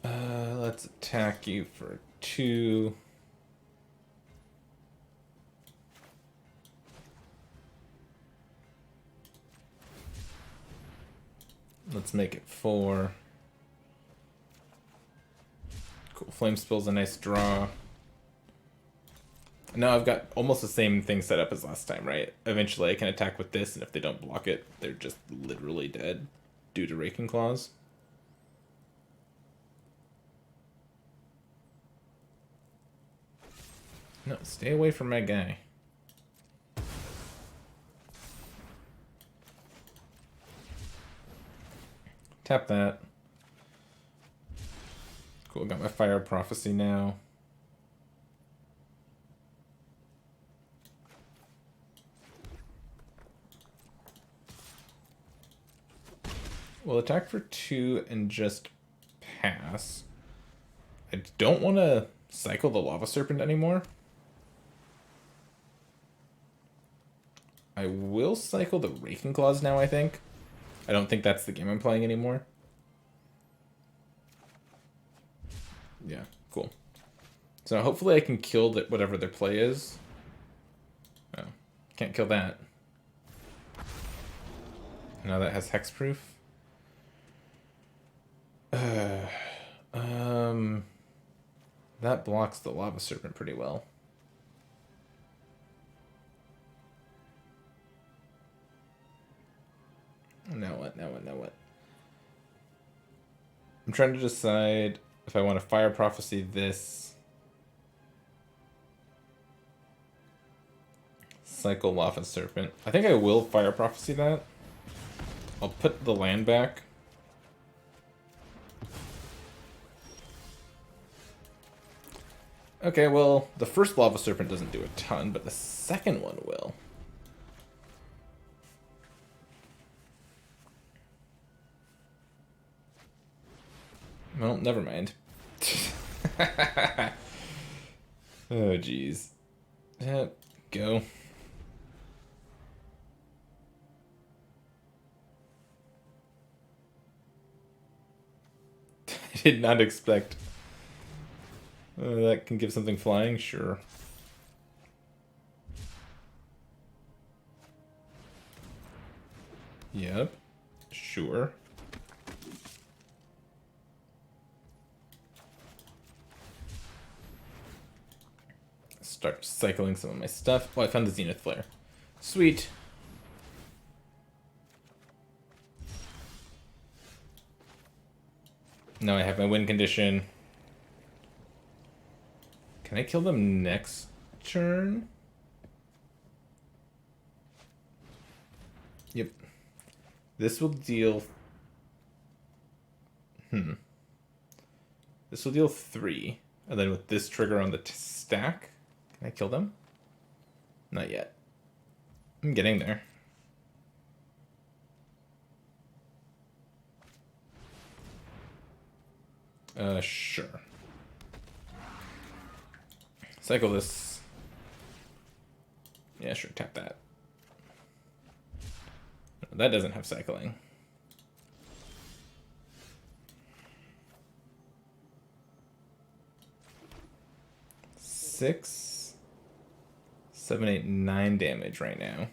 Let's attack you for 2. Let's make it 4. Cool. Flame Spill's a nice draw. Now I've got almost the same thing set up as last time, right? Eventually I can attack with this, and if they don't block it, they're just literally dead due to Raking Claws. No, stay away from my guy. Tap that. Cool, got my Fire Prophecy now. We'll attack for 2 and just pass. I don't want to cycle the Lava Serpent anymore. I will cycle the Raking Claws now, I think. I don't think that's the game I'm playing anymore. Yeah, cool. So hopefully I can kill whatever their play is. Oh, can't kill that. Now that has hexproof. That blocks the Lava Serpent pretty well. Now what? Now what? Now what? I'm trying to decide if I want to Fire Prophecy this. Cycle Lava Serpent. I think I will Fire Prophecy that. I'll put the land back. Okay, well, the first Lava Serpent doesn't do a ton, but the second one will. Well, never mind. Oh, jeez. Go. I did not expect... that can give something flying? Sure. Yep. Sure. Start cycling some of my stuff. Oh, I found the Zenith Flare. Sweet. Now I have my win condition. Can I kill them next turn? Yep. This will deal... This will deal 3. And then with this trigger on the stack... Can I kill them? Not yet. I'm getting there. Sure. Cycle this. Yeah, sure, tap that. That doesn't have cycling. Six, 7, 8, 9 damage right now.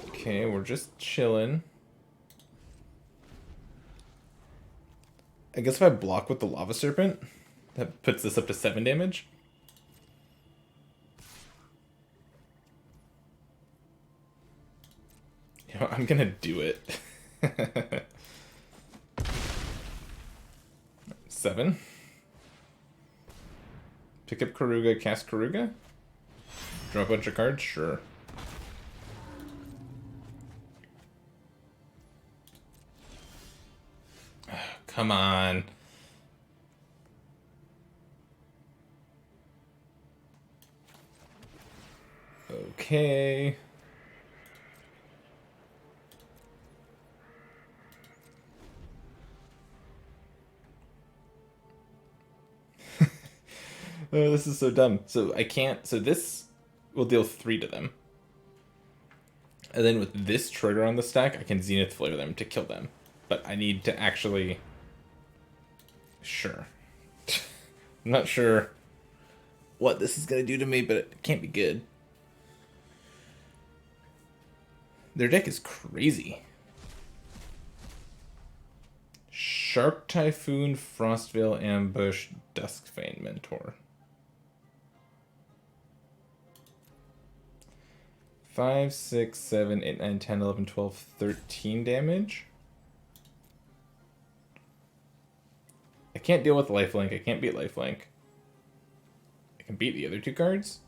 Okay, we're just chilling. I guess if I block with the Lava Serpent, that puts this up to 7 damage. You know, I'm gonna do it. 7. Pick up Karuga, cast Karuga. Draw a bunch of cards? Sure. Come on. Okay. This is so dumb. So I can't. So this will deal 3 to them. And then with this trigger on the stack, I can Zenith Flare them to kill them. But I need to actually... Sure. I'm not sure what this is going to do to me, but it can't be good. Their deck is crazy. Shark Typhoon, Frostvale Ambush, Duskfane Mentor. 5, 6, 7, 8, 9, 10, 11, 12, 13 damage. I can't deal with Lifelink. I can't beat Lifelink. I can beat the other 2 cards.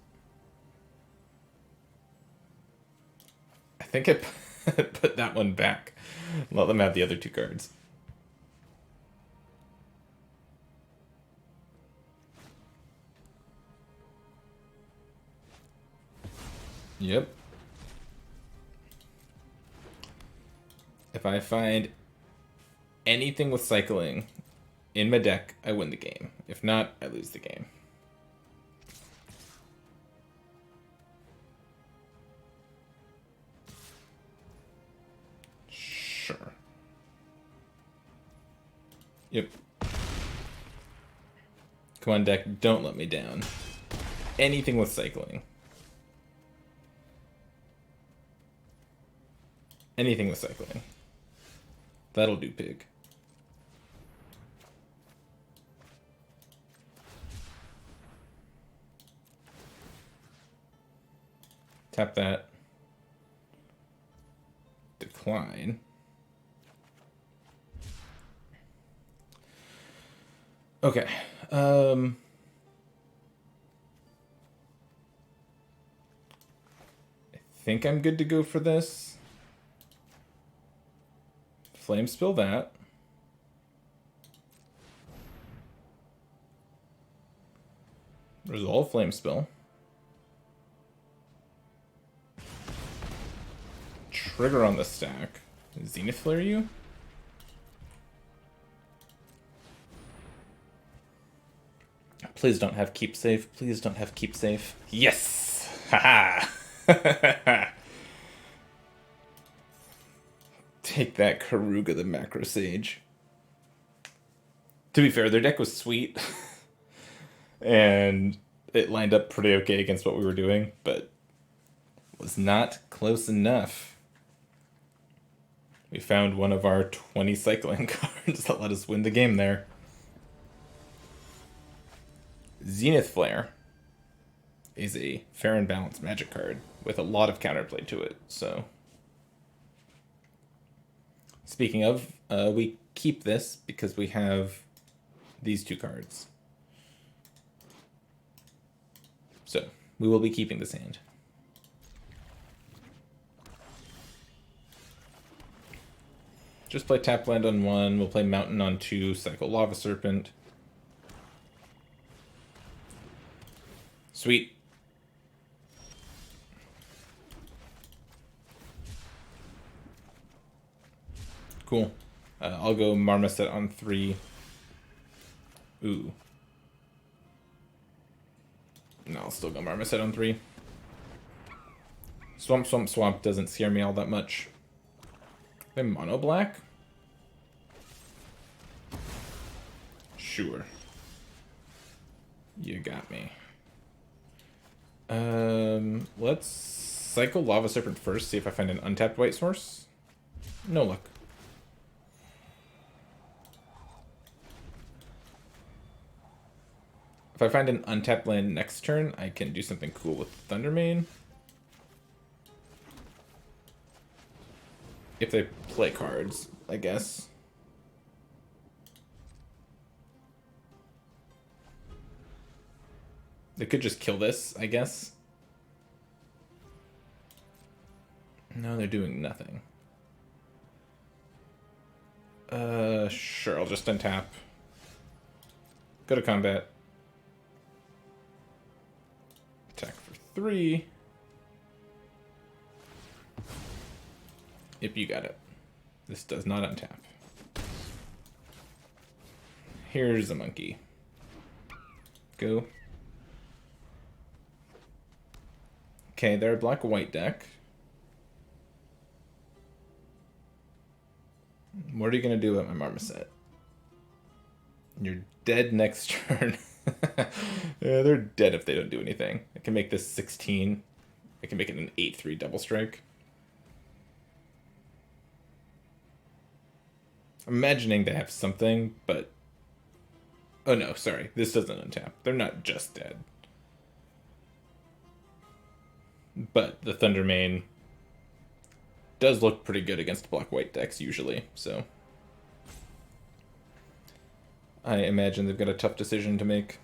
I think I put that one back. Let them have the other 2 cards. Yep. If I find anything with cycling in my deck, I win the game. If not, I lose the game. Sure. Yep. Come on, deck, don't let me down. Anything with cycling. Anything with cycling. That'll do, pig. Tap that. Decline. Okay. I think I'm good to go for this. Flame spill that. Resolve flame spill. Trigger on the stack. Zenith Flare you? Please don't have keep safe. Please don't have keep safe. Yes! Haha! Take that, Karuga the Macro Sage. To be fair, their deck was sweet. And it lined up pretty okay against what we were doing, but was not close enough. We found one of our 20 cycling cards that let us win the game there. Zenith Flare is a fair and balanced Magic card with a lot of counterplay to it, so... Speaking of, we keep this because we have these 2 cards. So, we will be keeping this hand. Just play tap land on 1, we'll play Mountain on 2, cycle Lava Serpent. Sweet. Cool. I'll go Marmoset on 3. Ooh. No, I'll still go Marmoset on 3. Swamp, Swamp, Swamp doesn't scare me all that much. They're mono black? Sure. You got me. Let's cycle Lava Serpent first, see if I find an untapped white source. No luck. If I find an untapped land next turn, I can do something cool with Thundermane. If they play cards, I guess. They could just kill this, I guess. No, they're doing nothing. Sure, I'll just untap. Go to combat. Attack for 3. Yep, you got it. This does not untap. Here's a monkey. Go. Okay, they're a black-white deck. What are you going to do about my Marmoset? You're dead next turn. Yeah, they're dead if they don't do anything. I can make this 16. I can make it an 8-3 double strike. I'm imagining they have something, but... Oh no, sorry. This doesn't untap. They're not just dead. But the Thundermane does look pretty good against black-white decks usually, so... I imagine they've got a tough decision to make.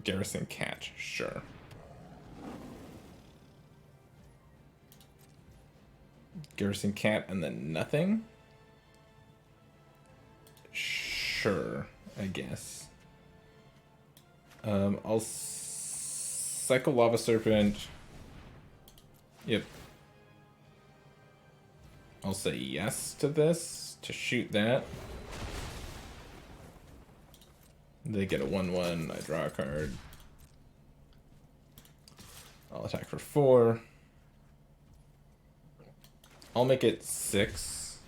Garrison Cat, sure. Garrison Cat and then nothing? Sure, I guess. I'll cycle Lava Serpent. Yep. I'll say yes to this, to shoot that. They get a 1/1, I draw a card. I'll attack for 4. I'll make it 6.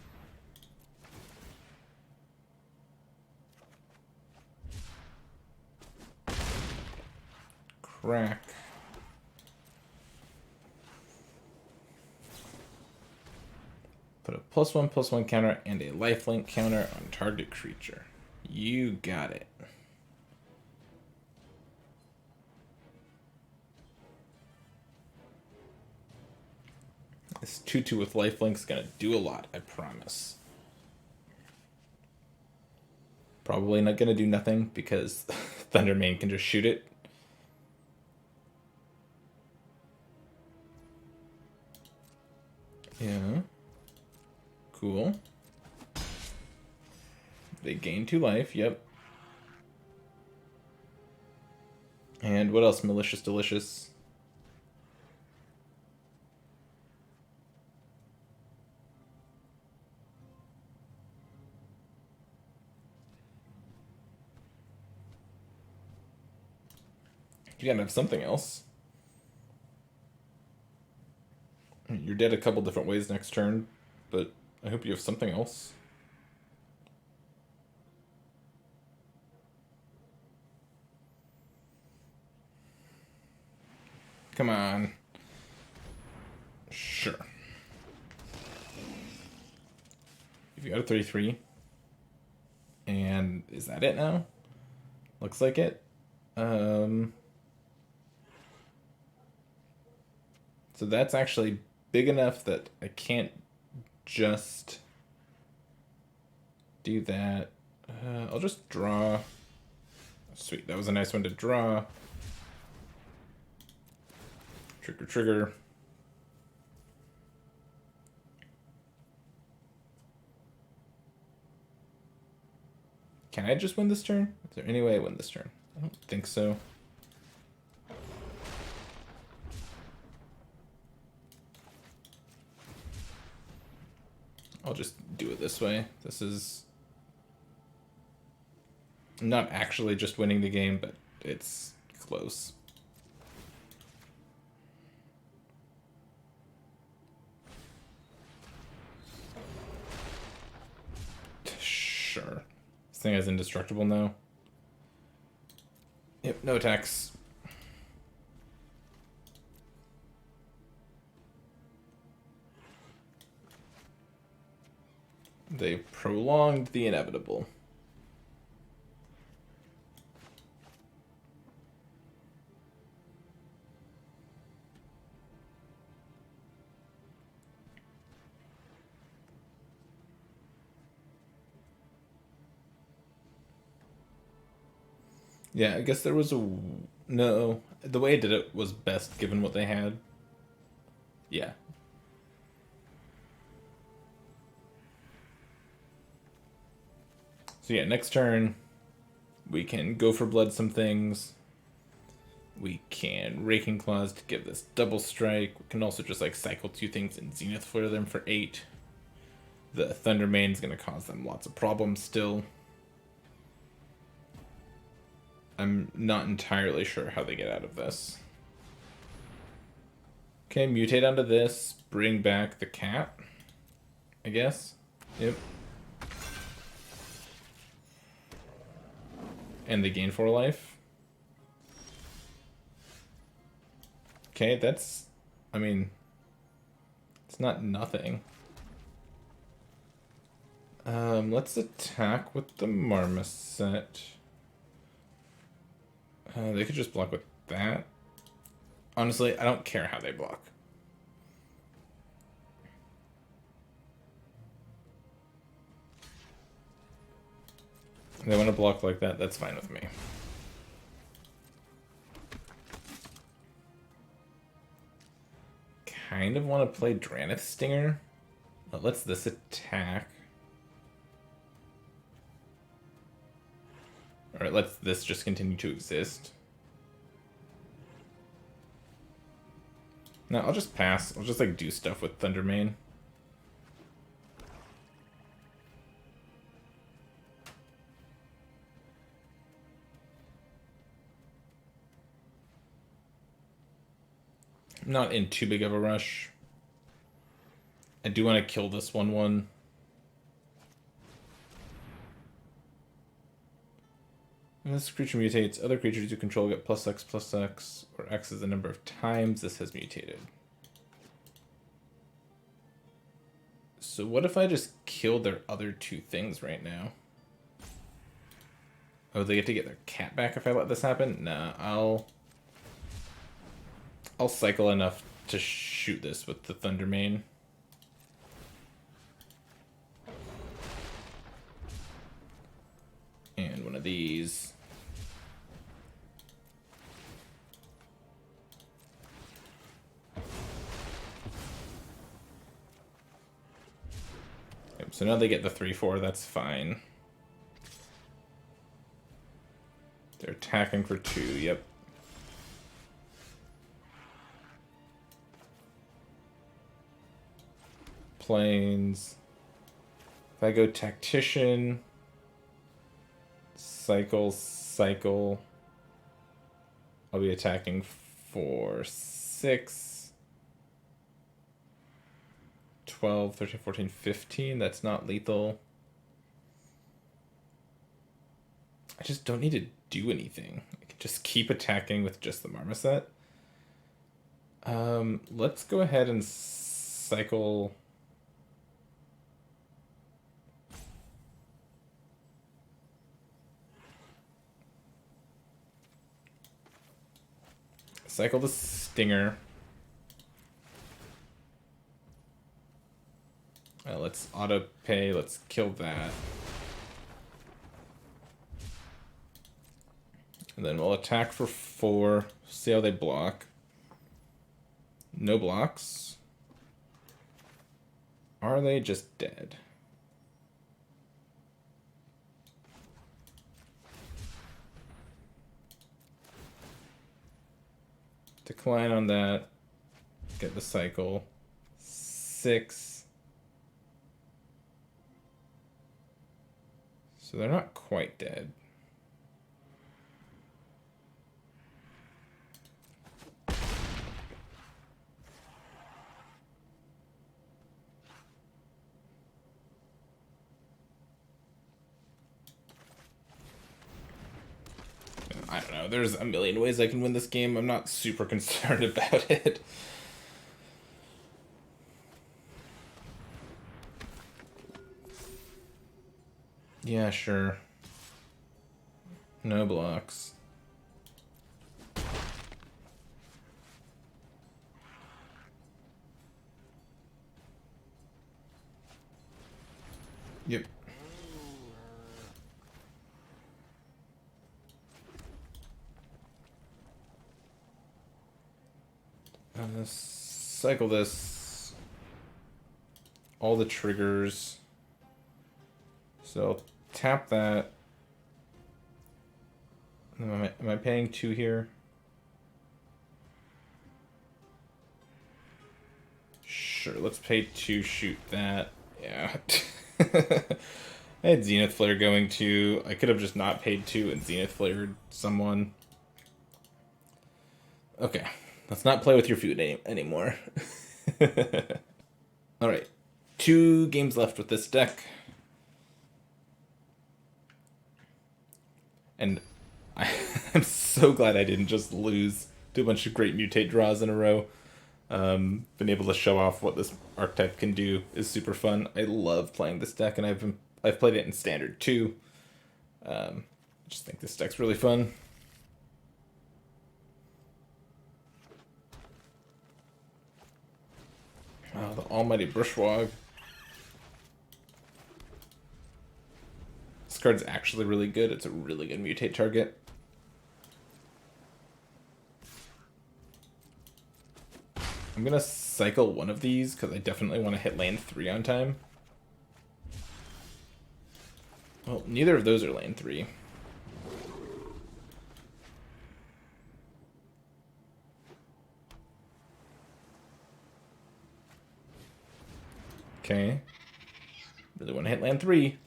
Crack. Put a +1/+1 counter and a lifelink counter on target creature. You got it. This 2/2 with lifelink's gonna do a lot, I promise. Probably not gonna do nothing because Thundermane can just shoot it. Yeah. Cool. They gain 2 life, yep. And what else? Malicious Delicious. You gotta have something else. You're dead a couple different ways next turn, but I hope you have something else. Come on. Sure. If you got a 3/3. And is that it now? Looks like it. So that's actually big enough that I can't just do that. I'll just draw. Sweet, that was a nice one to draw. Trigger, trigger. Can I just win this turn? Is there any way I win this turn? I don't think so. I'll just do it this way. This is not actually just winning the game, but it's close. Sure. This thing is indestructible now. Yep, no attacks. They prolonged the inevitable. Yeah, I guess there was a... No, the way I did it was best given what they had. Yeah. So yeah, next turn, we can go for blood some things. We can Raking Claws to give this double strike. We can also just like cycle 2 things and Zenith Flare them for 8. The Thunder Mane's going to cause them lots of problems still. I'm not entirely sure how they get out of this. Okay, mutate onto this. Bring back the cat, I guess. Yep. And they gain 4 life. Okay, that's... I mean... It's not nothing. Let's attack with the Marmoset. They could just block with that. Honestly, I don't care how they block. If they want to block like that, that's fine with me. Kind of want to play Dranith Stinger. But let's this attack. Alright, let's this just continue to exist. No, I'll just pass. I'll just like do stuff with Thundermane. I'm not in too big of a rush. I do want to kill this 1/1. When this creature mutates, other creatures you control get +X/+X, where X is the number of times this has mutated. So what if I just kill their other 2 things right now? Oh, they get to get their cat back if I let this happen? Nah, I'll cycle enough to shoot this with the Thundermane. And one of these. Yep, so now they get the 3/4, that's fine. They're attacking for 2, yep. Planes. If I go Tactician, cycle, I'll be attacking for 6, 12, 13, 14, 15. That's not lethal. I just don't need to do anything. I can just keep attacking with just the Marmoset. Let's go ahead and cycle... Cycle the Stinger. Let's auto pay. Let's kill that. And then we'll attack for 4. See how they block. No blocks. Are they just dead? Decline on that. Get the cycle. 6. So they're not quite dead. I don't know. There's a million ways I can win this game. I'm not super concerned about it. Yeah, sure. No blocks. Yep. Cycle this. All the triggers. So tap that. Am I paying 2 here? Sure, let's pay 2, shoot that. Yeah. I had Zenith Flare going too. I could have just not paid 2 and Zenith Flared someone. Okay, let's not play with your food anymore. Alright, 2 games left with this deck. And I'm so glad I didn't just lose to a bunch of great mutate draws in a row. Been able to show off what this archetype can do is super fun. I love playing this deck, and I've played it in standard too. I just think this deck's really fun. Oh, the Almighty Bushwog. This card's actually really good. It's a really good mutate target. I'm gonna cycle one of these because I definitely want to hit land 3 on time. Well, neither of those are land 3. Okay. Really want to hit land 3.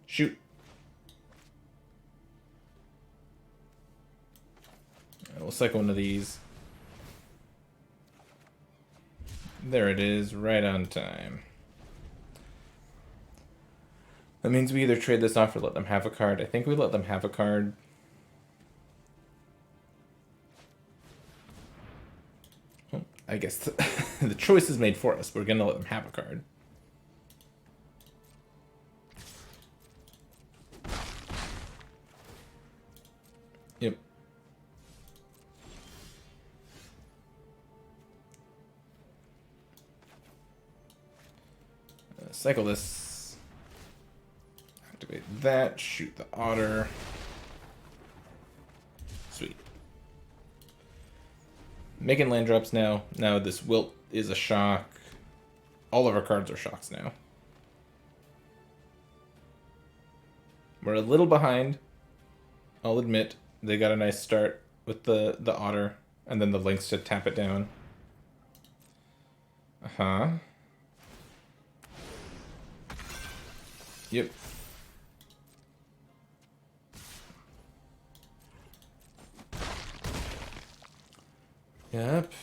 Shoot. We'll cycle one of these. There it is, right on time. That means we either trade this off or let them have a card. I think we let them have a card. Well, I guess the choice is made for us. We're going to let them have a card. Yep. Cycle this. Activate that. Shoot the otter. Sweet. Making land drops now. Now this wilt is a shock. All of our cards are shocks now. We're a little behind. I'll admit. They got a nice start with the otter. And then the links to tap it down. Uh-huh. Yep. Yep.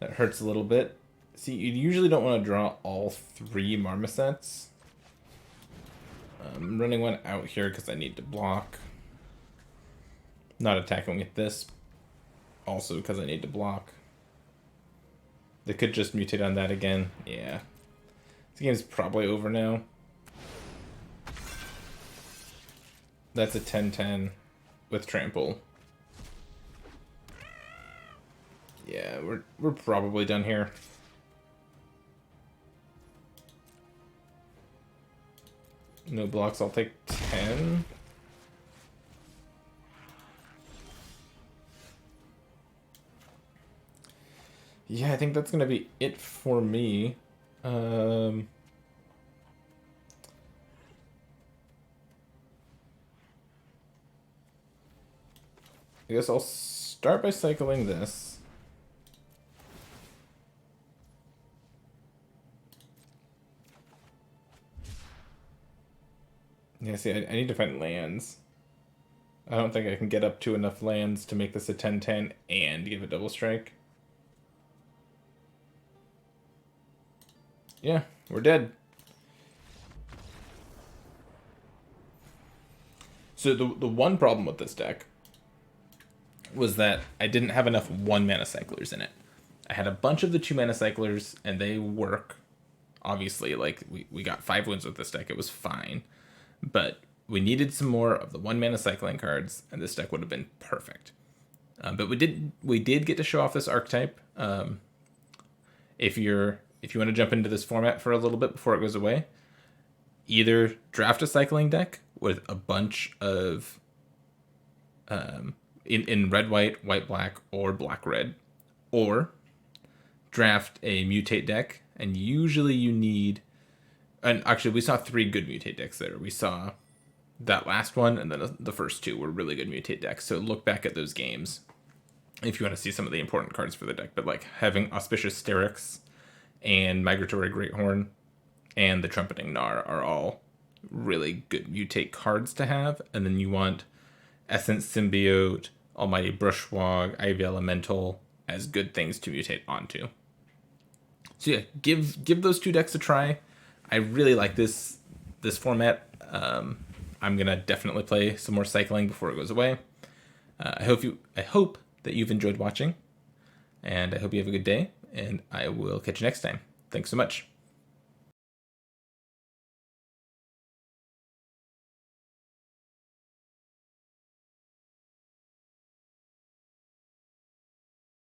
That hurts a little bit. See, you usually don't want to draw all 3 Marmosets. I'm running one out here because I need to block. Not attacking with this. Also because I need to block. They could just mutate on that again. Yeah. This game's probably over now. That's a 10-10 with trample. Yeah, we're probably done here. No blocks, I'll take 10. Yeah, I think that's gonna be it for me. I guess I'll start by cycling this. Yeah, see, I need to find lands. I don't think I can get up to enough lands to make this a 10-10 and give a double strike. Yeah, we're dead. So the one problem with this deck was that I didn't have enough 1-mana cyclers in it. I had a bunch of the 2-mana cyclers, and they work. Obviously, like, we got 5 wins with this deck. It was fine. But we needed some more of the 1-mana cycling cards, and this deck would have been perfect. But we did get to show off this archetype. If you want to jump into this format for a little bit before it goes away, either draft a cycling deck with a bunch of in red white, white black, or black red, or draft a mutate deck, and usually you need. And actually, we saw 3 good mutate decks there. We saw that last one, and then the first 2 were really good mutate decks. So look back at those games if you want to see some of the important cards for the deck. But like having Auspicious Sterix and Migratory Greathorn and the Trumpeting Gnar are all really good mutate cards to have. And then you want Essence Symbiote, Almighty Brushwog, Ivy Elemental as good things to mutate onto. So yeah, give those 2 decks a try. I really like this format. I'm gonna definitely play some more cycling before it goes away. I hope that you've enjoyed watching, and I hope you have a good day. And I will catch you next time. Thanks so much.